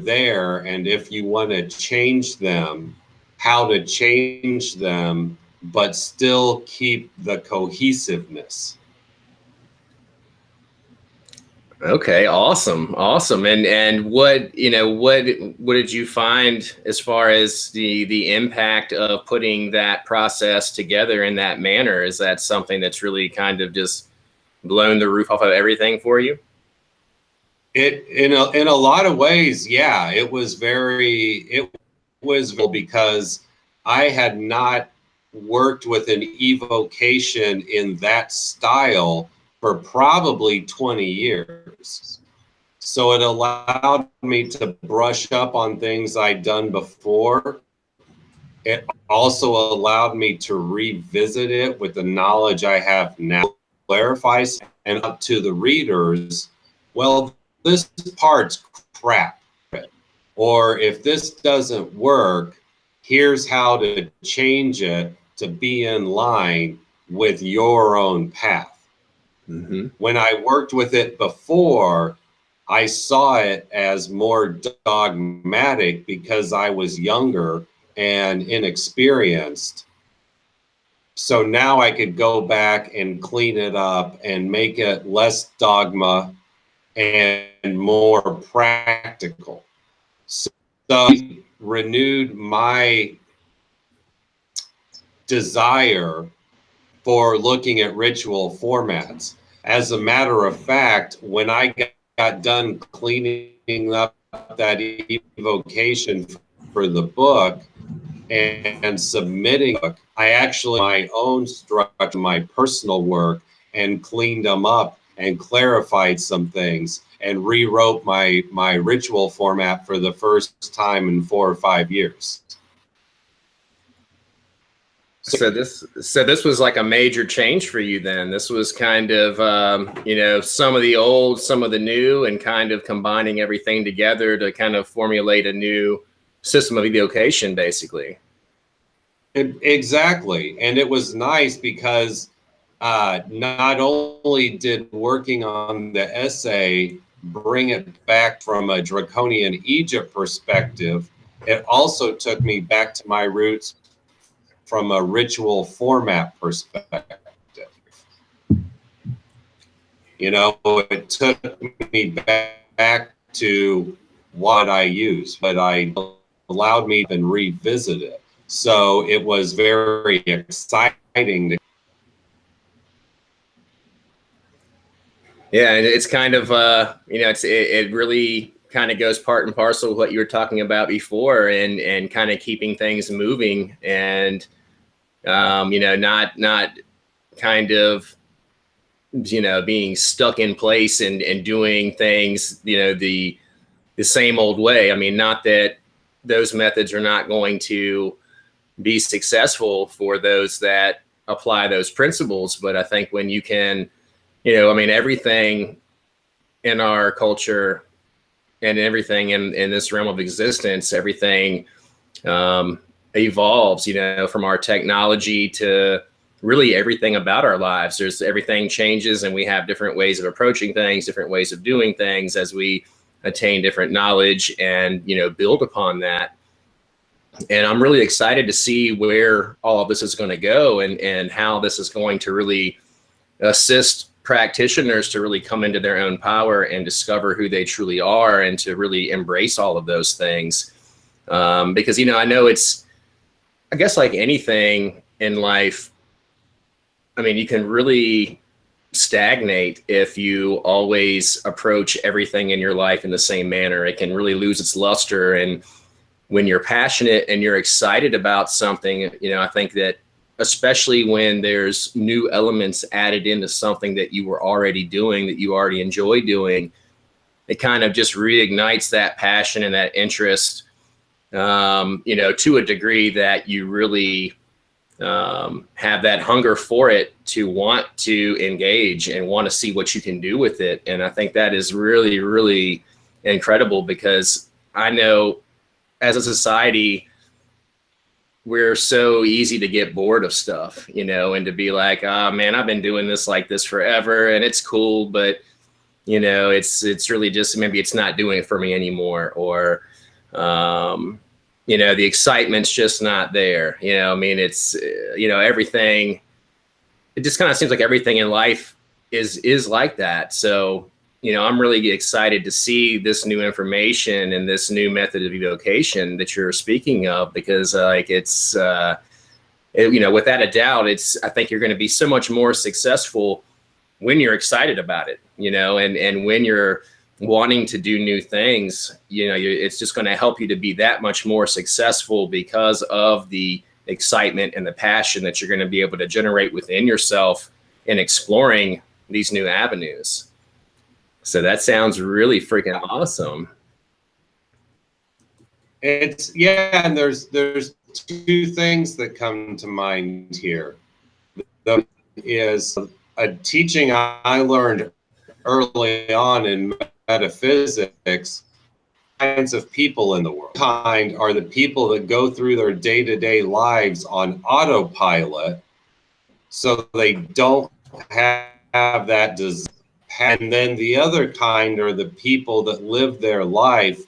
there, and if you want to change them, how to change them, but still keep the cohesiveness. Okay, awesome, awesome. And what what did you find as far as the impact of putting that process together in that manner? Is that something that's really kind of just blown the roof off of everything for you? It in a lot of ways, yeah. It was because I had not worked with an evocation in that style for probably 20 years. So it allowed me to brush up on things I'd done before. It also allowed me to revisit it with the knowledge I have now, clarifies, and up to the readers, well, this part's crap. Or if this doesn't work, here's how to change it to be in line with your own path. Mm-hmm. When I worked with it before, I saw it as more dogmatic because I was younger and inexperienced. So now I could go back and clean it up and make it less dogma and more practical. So I renewed my desire for looking at ritual formats. As a matter of fact, when I got done cleaning up that evocation for the book and submitting, I actually my own structure, my personal work, and cleaned them up and clarified some things and rewrote my ritual format for the first time in 4 or 5 years. So this was like a major change for you then. This was kind of, some of the old, some of the new, and kind of combining everything together to kind of formulate a new system of evocation, basically. Exactly. And it was nice because not only did working on the essay bring it back from a draconian Egypt perspective, it also took me back to my roots from a ritual format perspective. It took me back to what I use, but I allowed me to revisit it. So it was very exciting. Yeah, and it's kind of, it really kind of goes part and parcel with what you were talking about before, and kind of keeping things moving, and not kind of, being stuck in place and doing things, the same old way. I mean, not that those methods are not going to be successful for those that apply those principles, but I think when you can, everything in our culture and everything in this realm of existence, everything evolves, from our technology to really everything about our lives. Everything changes, and we have different ways of approaching things, different ways of doing things as we attain different knowledge and, build upon that. And I'm really excited to see where all of this is going to go, and how this is going to really assist practitioners to really come into their own power and discover who they truly are, and to really embrace all of those things. Because, I know it's, I guess, like anything in life, you can really stagnate if you always approach everything in your life in the same manner. It can really lose its luster. And when you're passionate and you're excited about something, I think that especially when there's new elements added into something that you were already doing, that you already enjoy doing. It kind of just reignites that passion and that interest, you know, to a degree that you really have that hunger for it, to want to engage and want to see what you can do with it. And I think that is really, really incredible, because I know as a society, we're so easy to get bored of stuff, you know, and to be like, oh man, I've been doing this like this forever and it's cool, but you know, it's really just, maybe it's not doing it for me anymore. Or, you know, the excitement's just not there. You know, I mean, it's, you know, everything, it just kind of seems like everything in life is like that. So, you know, I'm really excited to see this new information and this new method of evocation that you're speaking of, because like it's, you know, without a doubt, I think you're going to be so much more successful when you're excited about it, you know, and when you're wanting to do new things, you know, it's just going to help you to be that much more successful because of the excitement and the passion that you're going to be able to generate within yourself in exploring these new avenues. So that sounds really freaking awesome. It's, yeah, and there's two things that come to mind here. The is a teaching I learned early on in metaphysics. Kinds of people in the world. Kind are the people that go through their day-to-day lives on autopilot, so they don't have that desire. And then the other kind are the people that live their life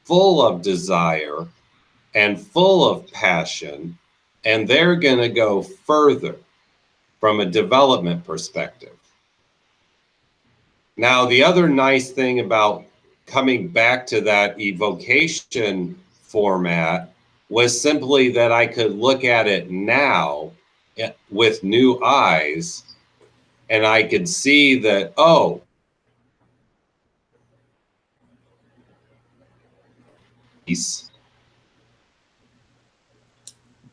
full of desire and full of passion, and they're going to go further from a development perspective. Now, the other nice thing about coming back to that evocation format was simply that I could look at it now with new eyes, and I could see that, oh,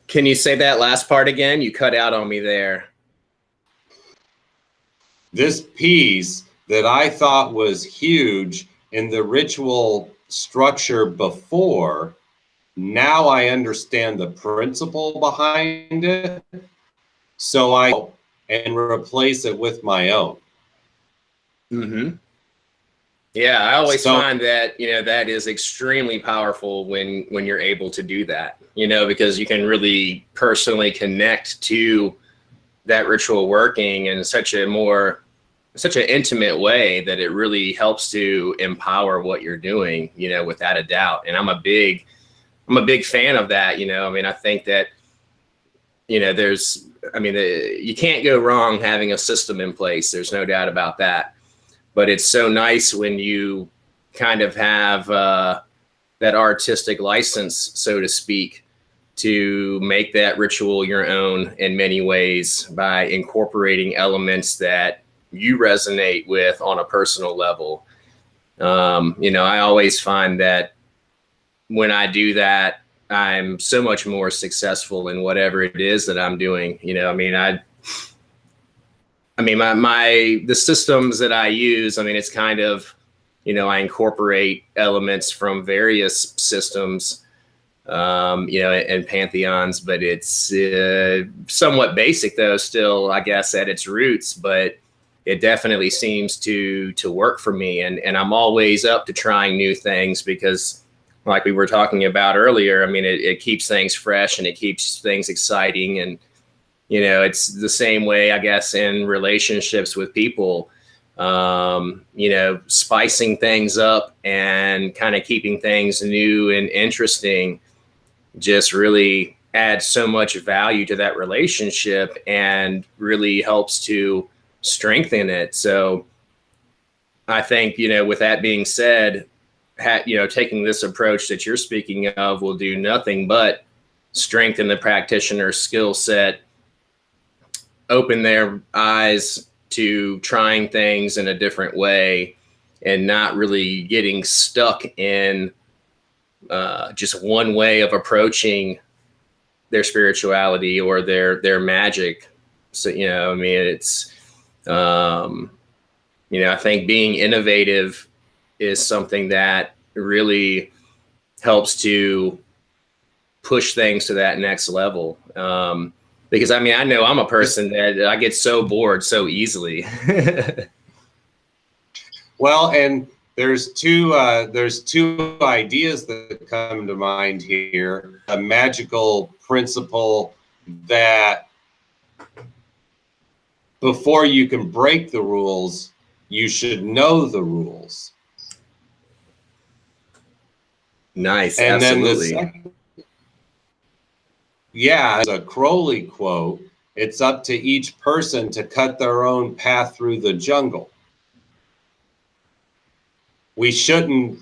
Can you say that last part again? You cut out on me there. This piece that I thought was huge in the ritual structure before, now I understand the principle behind it, so I and replace it with my own. Mm-hmm. Yeah, I always find that, you know, that is extremely powerful when you're able to do that, you know, because you can really personally connect to that ritual working in such an intimate way that it really helps to empower what you're doing, you know, without a doubt. And I'm a big fan of that. You know, I mean, I think that, you know, you can't go wrong having a system in place. There's no doubt about that. But it's so nice when you kind of have that artistic license, so to speak, to make that ritual your own in many ways by incorporating elements that you resonate with on a personal level. You know, I always find that when I do that, I'm so much more successful in whatever it is that I'm doing. You know, I mean, the systems that I use, I mean, it's kind of, you know, I incorporate elements from various systems, you know, and pantheons, but it's somewhat basic though, still, I guess, at its roots, but it definitely seems to work for me. And I'm always up to trying new things because, like we were talking about earlier, I mean, it keeps things fresh and it keeps things exciting. And, you know, it's the same way, I guess, in relationships with people, you know, spicing things up and kind of keeping things new and interesting just really adds so much value to that relationship and really helps to strengthen it. So I think, you know, with that being said, you know, taking this approach that you're speaking of will do nothing but strengthen the practitioner's skill set, open their eyes to trying things in a different way and not really getting stuck in just one way of approaching their spirituality or their magic. So, you know, I mean, it's, you know, I think being innovative is something that really helps to push things to that next level. Because I mean, I know I'm a person that I get so bored so easily. Well, and there's two ideas that come to mind here. A magical principle that before you can break the rules, you should know the rules. Nice, and absolutely. Then yeah, a Crowley quote, it's up to each person to cut their own path through the jungle. We shouldn't,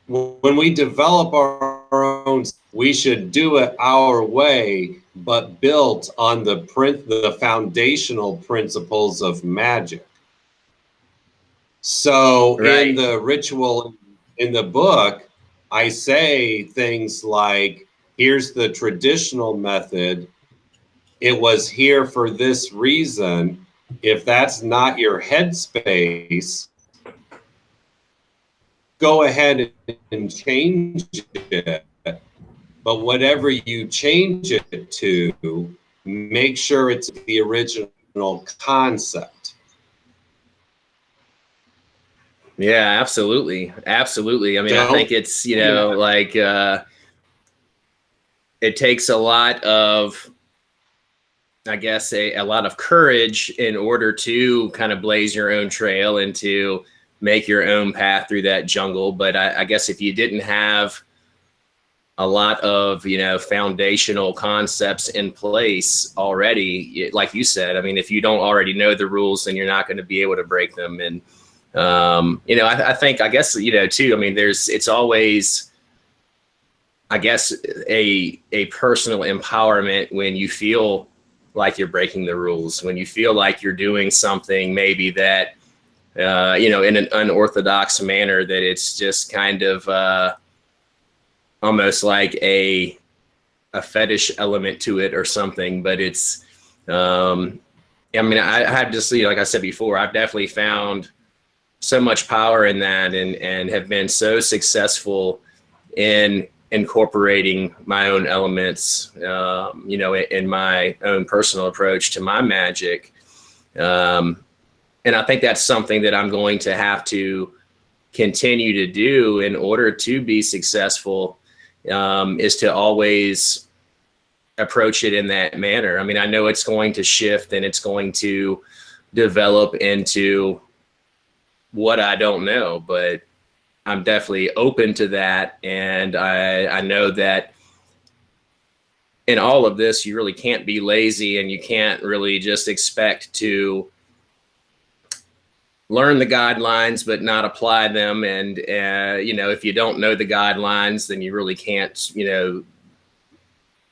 when we develop our own, we should do it our way, but built on the foundational principles of magic. So Right. in the ritual, in the book, I say things like, here's the traditional method. It was here for this reason. If that's not your headspace, go ahead and change it. But whatever you change it to, make sure it's the original concept. Yeah, absolutely. Absolutely. I mean, I think it's, you know, like it takes a lot of, I guess, a lot of courage in order to kind of blaze your own trail and to make your own path through that jungle. But I guess if you didn't have a lot of, you know, foundational concepts in place already, like you said, I mean, if you don't already know the rules, then you're not going to be able to break them. And, you know, I think, I guess, you know, too, I mean, it's always, I guess, a personal empowerment when you feel like you're breaking the rules, when you feel like you're doing something maybe that, you know, in an unorthodox manner, that it's just kind of almost like a fetish element to it or something. But it's, I mean, I have just, you know, like I said before, I've definitely found so much power in that, and have been so successful in incorporating my own elements, you know, in my own personal approach to my magic. And I think that's something that I'm going to have to continue to do in order to be successful, is to always approach it in that manner. I mean, I know it's going to shift and it's going to develop into what I don't know, but I'm definitely open to that. And I know that in all of this, you really can't be lazy, and you can't really just expect to learn the guidelines but not apply them. And you know, if you don't know the guidelines, then you really can't, you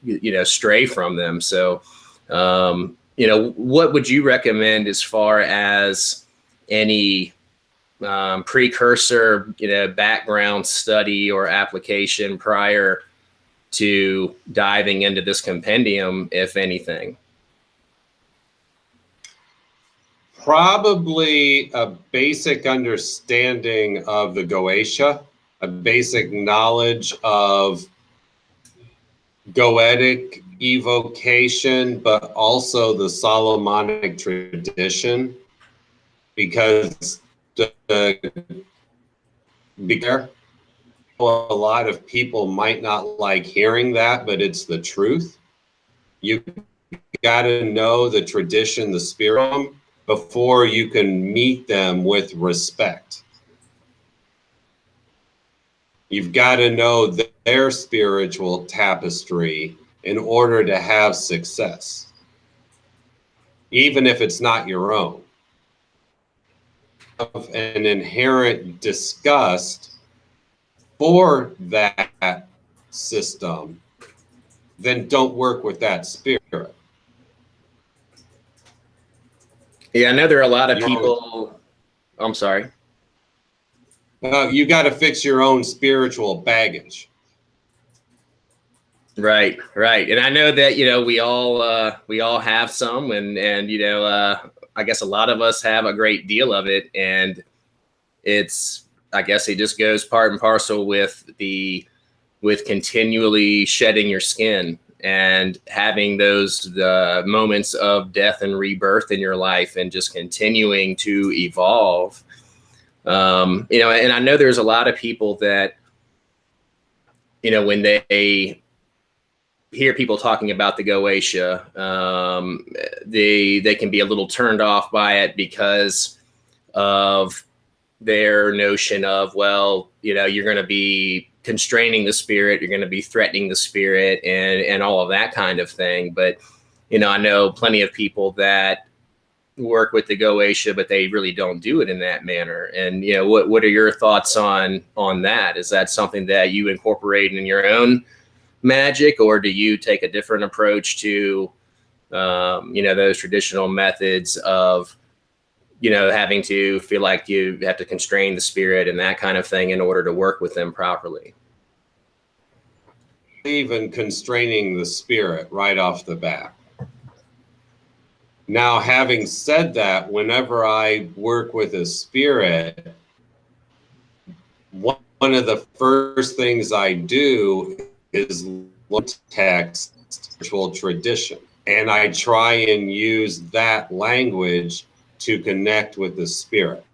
know, stray from them. So you know, what would you recommend as far as any precursor, you know, background study or application prior to diving into this compendium, if anything? Probably a basic understanding of the Goetia, a basic knowledge of Goetic evocation, but also the Solomonic tradition, because a lot of people might not like hearing that, but it's the truth. You got to know the tradition, the spirit, before you can meet them with respect. You've got to know their spiritual tapestry in order to have success, even if it's not your own. Of an inherent disgust for that system, then don't work with that spirit. Yeah, I know there are a lot of people. I'm sorry. You got to fix your own spiritual baggage. Right, right. And I know that, we all have some, and I guess a lot of us have a great deal of it, and I guess it just goes part and parcel with continually shedding your skin and having those moments of death and rebirth in your life, and just continuing to evolve. And I know there's a lot of people that, when they hear people talking about the Goetia, they can be a little turned off by it because of their notion of, well, you're going to be constraining the spirit, you're going to be threatening the spirit, and all of that kind of thing. But I know plenty of people that work with the Goetia, but they really don't do it in that manner. And what are your thoughts on that? Is that something that you incorporate in your own magic, or do you take a different approach to those traditional methods of having to feel like you have to constrain the spirit and that kind of thing in order to work with them properly? Even constraining the spirit right off the bat. Now, having said that, whenever I work with a spirit, one of the first things I do is look text spiritual tradition, and I try and use that language to connect with the spirit.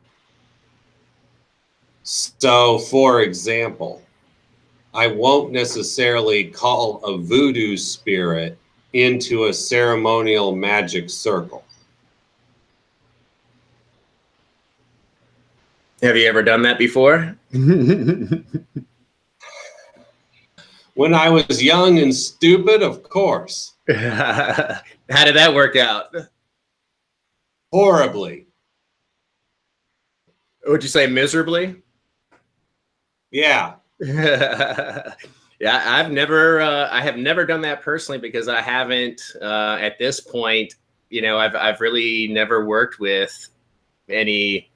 So, for example, I won't necessarily call a voodoo spirit into a ceremonial magic circle. Have you ever done that before? When I was young and stupid, of course. How did that work out? Horribly. Would you say miserably? Yeah. Yeah, I have never done that personally, because I haven't, at this point, I've really never worked with any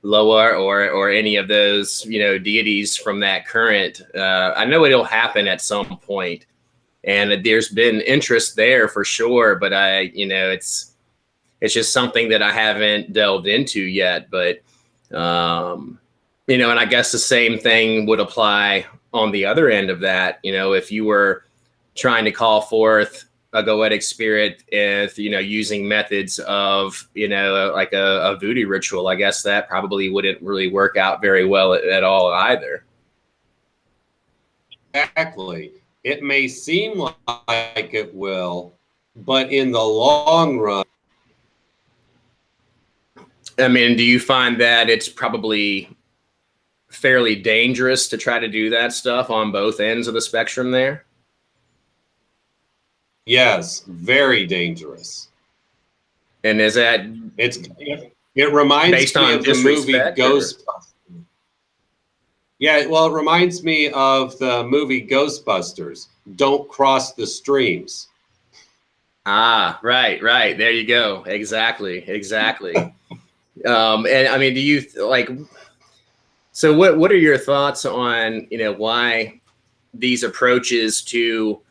Loa or any of those, deities from that current. I know it'll happen at some point, and there's been interest there for sure, but it's just something that I haven't delved into yet. But, and I guess the same thing would apply on the other end of that. If you were trying to call forth a goetic spirit, if using methods of like a voodoo ritual, I guess that probably wouldn't really work out very well at all either. Exactly. It may seem like it will, but in the long run, I mean, do you find that it's probably fairly dangerous to try to do that stuff on both ends of the spectrum there? yes, very dangerous. And is that it reminds me of the movie Ghostbusters. Yeah, well, it reminds me of the movie Ghostbusters. Don't cross the streams. Ah, right. There you go. Exactly. And I mean, do you so what are your thoughts on, why these approaches to,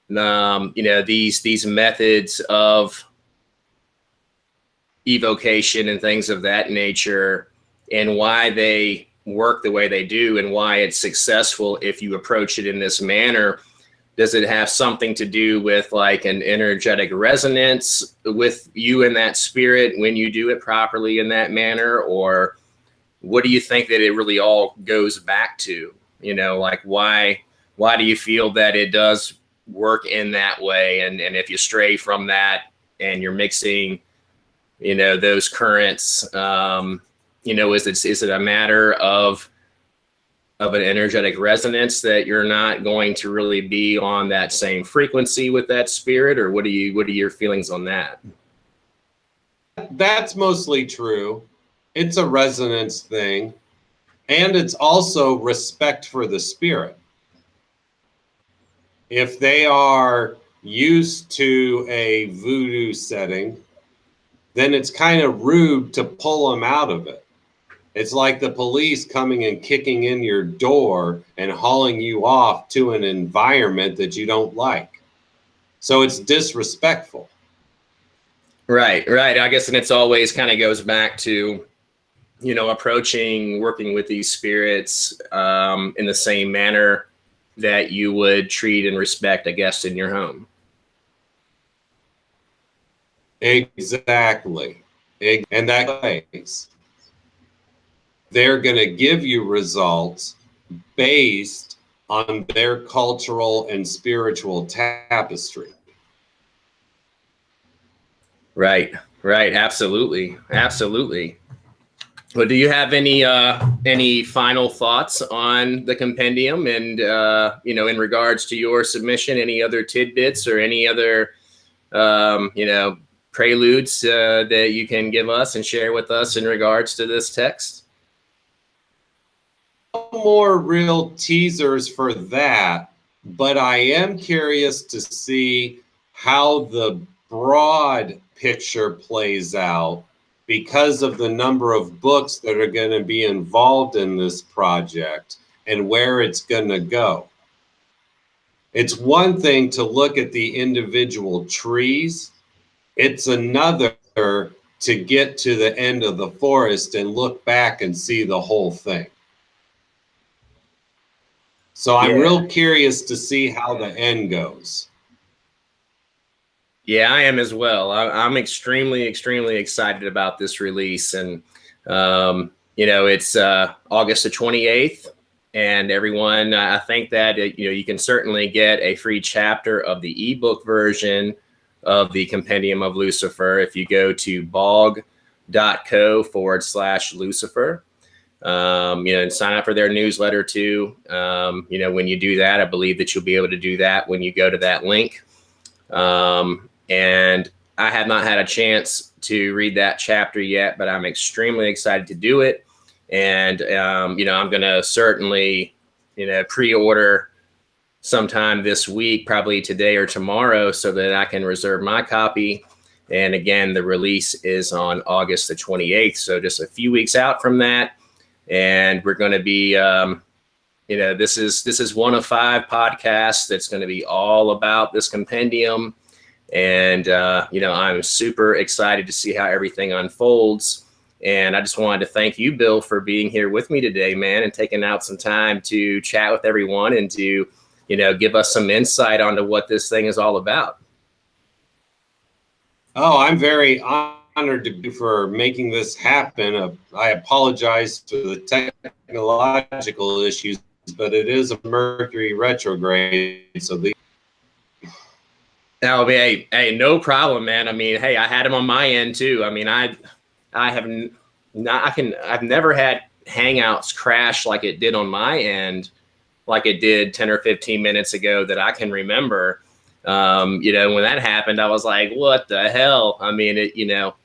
these methods of evocation and things of that nature, and why they work the way they do, and why it's successful if you approach it in this manner? Does it have something to do with like an energetic resonance with you and that spirit when you do it properly in that manner? Or what do you think that it really all goes back to? Like why do you feel that it does work in that way? And if you stray from that and you're mixing, those currents, is it a matter of an energetic resonance that you're not going to really be on that same frequency with that spirit? Or what are your feelings on that? That's mostly true. It's a resonance thing, and it's also respect for the spirit. If they are used to a voodoo setting, then it's kind of rude to pull them out of it. It's like the police coming and kicking in your door and hauling you off to an environment that you don't like. So it's disrespectful. Right, right. I guess, and it's always kind of goes back to, you know, approaching working with these spirits in the same manner that you would treat and respect a guest in your home. Exactly. And that place, they're going to give you results based on their cultural and spiritual tapestry. Right, right. Absolutely, absolutely. Well, do you have any final thoughts on the compendium and you know, in regards to your submission? Any other tidbits or any other you know, preludes that you can give us and share with us in regards to this text? No more real teasers for that, but I am curious to see how the broad picture plays out because of the number of books that are going to be involved in this project and where it's going to go. It's one thing to look at the individual trees. It's another to get to the end of the forest and look back and see the whole thing. So I'm real curious to see how the end goes. Yeah, I am as well. I'm extremely, extremely excited about this release. And, you know, it's August the 28th. And everyone, I think that, you know, you can certainly get a free chapter of the ebook version of the Compendium of Lucifer if you go to bog.co/Lucifer. You know, and sign up for their newsletter too. You know, when you do that, I believe that you'll be able to do that when you go to that link. And I have not had a chance to read that chapter yet, but I'm extremely excited to do it. And, you know, I'm going to certainly, you know, pre-order sometime this week, probably today or tomorrow, so that I can reserve my copy. And again, the release is on August the 28th. So just a few weeks out from that. And we're going to be, you know, this is one of 5 podcasts that's going to be all about this compendium. And, you know, I'm super excited to see how everything unfolds. And I just wanted to thank you, Bill, for being here with me today, man, and taking out some time to chat with everyone and to, you know, give us some insight onto what this thing is all about. Oh, I'm very honored for making this happen. I apologize for the technological issues, but it is a Mercury retrograde, so the Now, hey, no problem, man. I mean, hey, I had him on my end too. I mean, I've never had Hangouts crash like it did on my end, like it did 10 or 15 minutes ago that I can remember. You know, when that happened, I was like, what the hell? I mean, you know,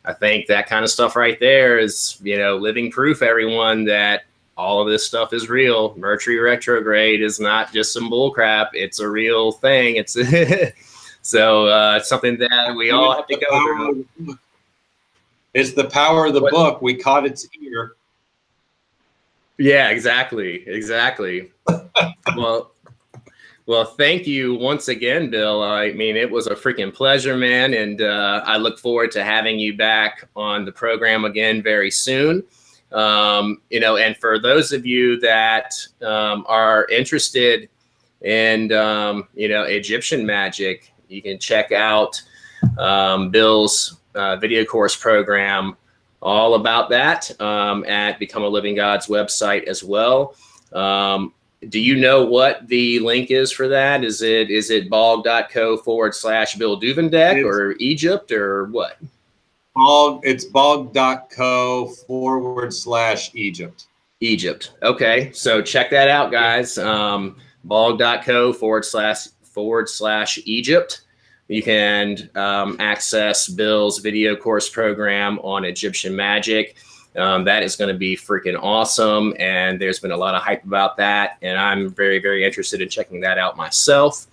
I think that kind of stuff right there is, you know, living proof, everyone, that all of this stuff is real. Mercury retrograde is not just some bull crap. It's a real thing. It's so it's something that we all have to go through. It's the power of the book. We caught its ear. Yeah, exactly. Well, thank you once again, Bill. I mean, it was a freaking pleasure, man. And I look forward to having you back on the program again very soon. You know, and for those of you that are interested in, you know, Egyptian magic, you can check out Bill's video course program, all about that, at Become a Living God's website as well. Do you know what the link is for that? Is it bog.co/Bill Duvendack or Egypt or what? It's bog.co/Egypt. Egypt. Okay. So check that out, guys. Bog.co/Egypt. You can access Bill's video course program on Egyptian Magick. That is going to be freaking awesome. And there's been a lot of hype about that. And I'm very, very interested in checking that out myself.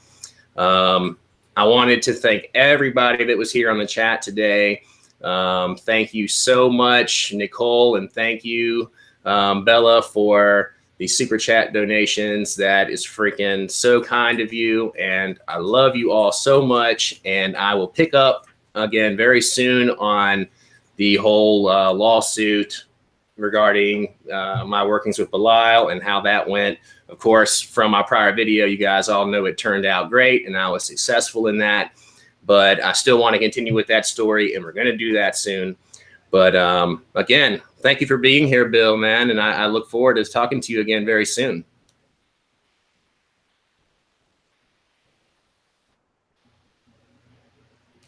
I wanted to thank everybody that was here on the chat today. Thank you so much, Nicole, and thank you, Bella, for the super chat donations. That is freaking so kind of you, and I love you all so much. And I will pick up again very soon on the whole lawsuit regarding my workings with Belial and how that went. Of course, from my prior video, you guys all know it turned out great and I was successful in that. But I still want to continue with that story, and we're going to do that soon. But again, thank you for being here, Bill, man. And I look forward to talking to you again very soon.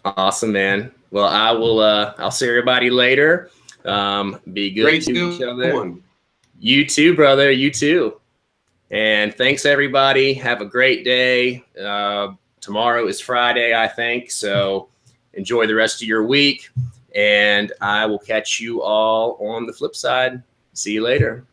Awesome, man. Well, I will, I'll see everybody later. Be good Great to each other. one. You too, brother. You too. And thanks, everybody. Have a great day. Tomorrow is Friday, I think. So enjoy the rest of your week. And I will catch you all on the flip side. See you later.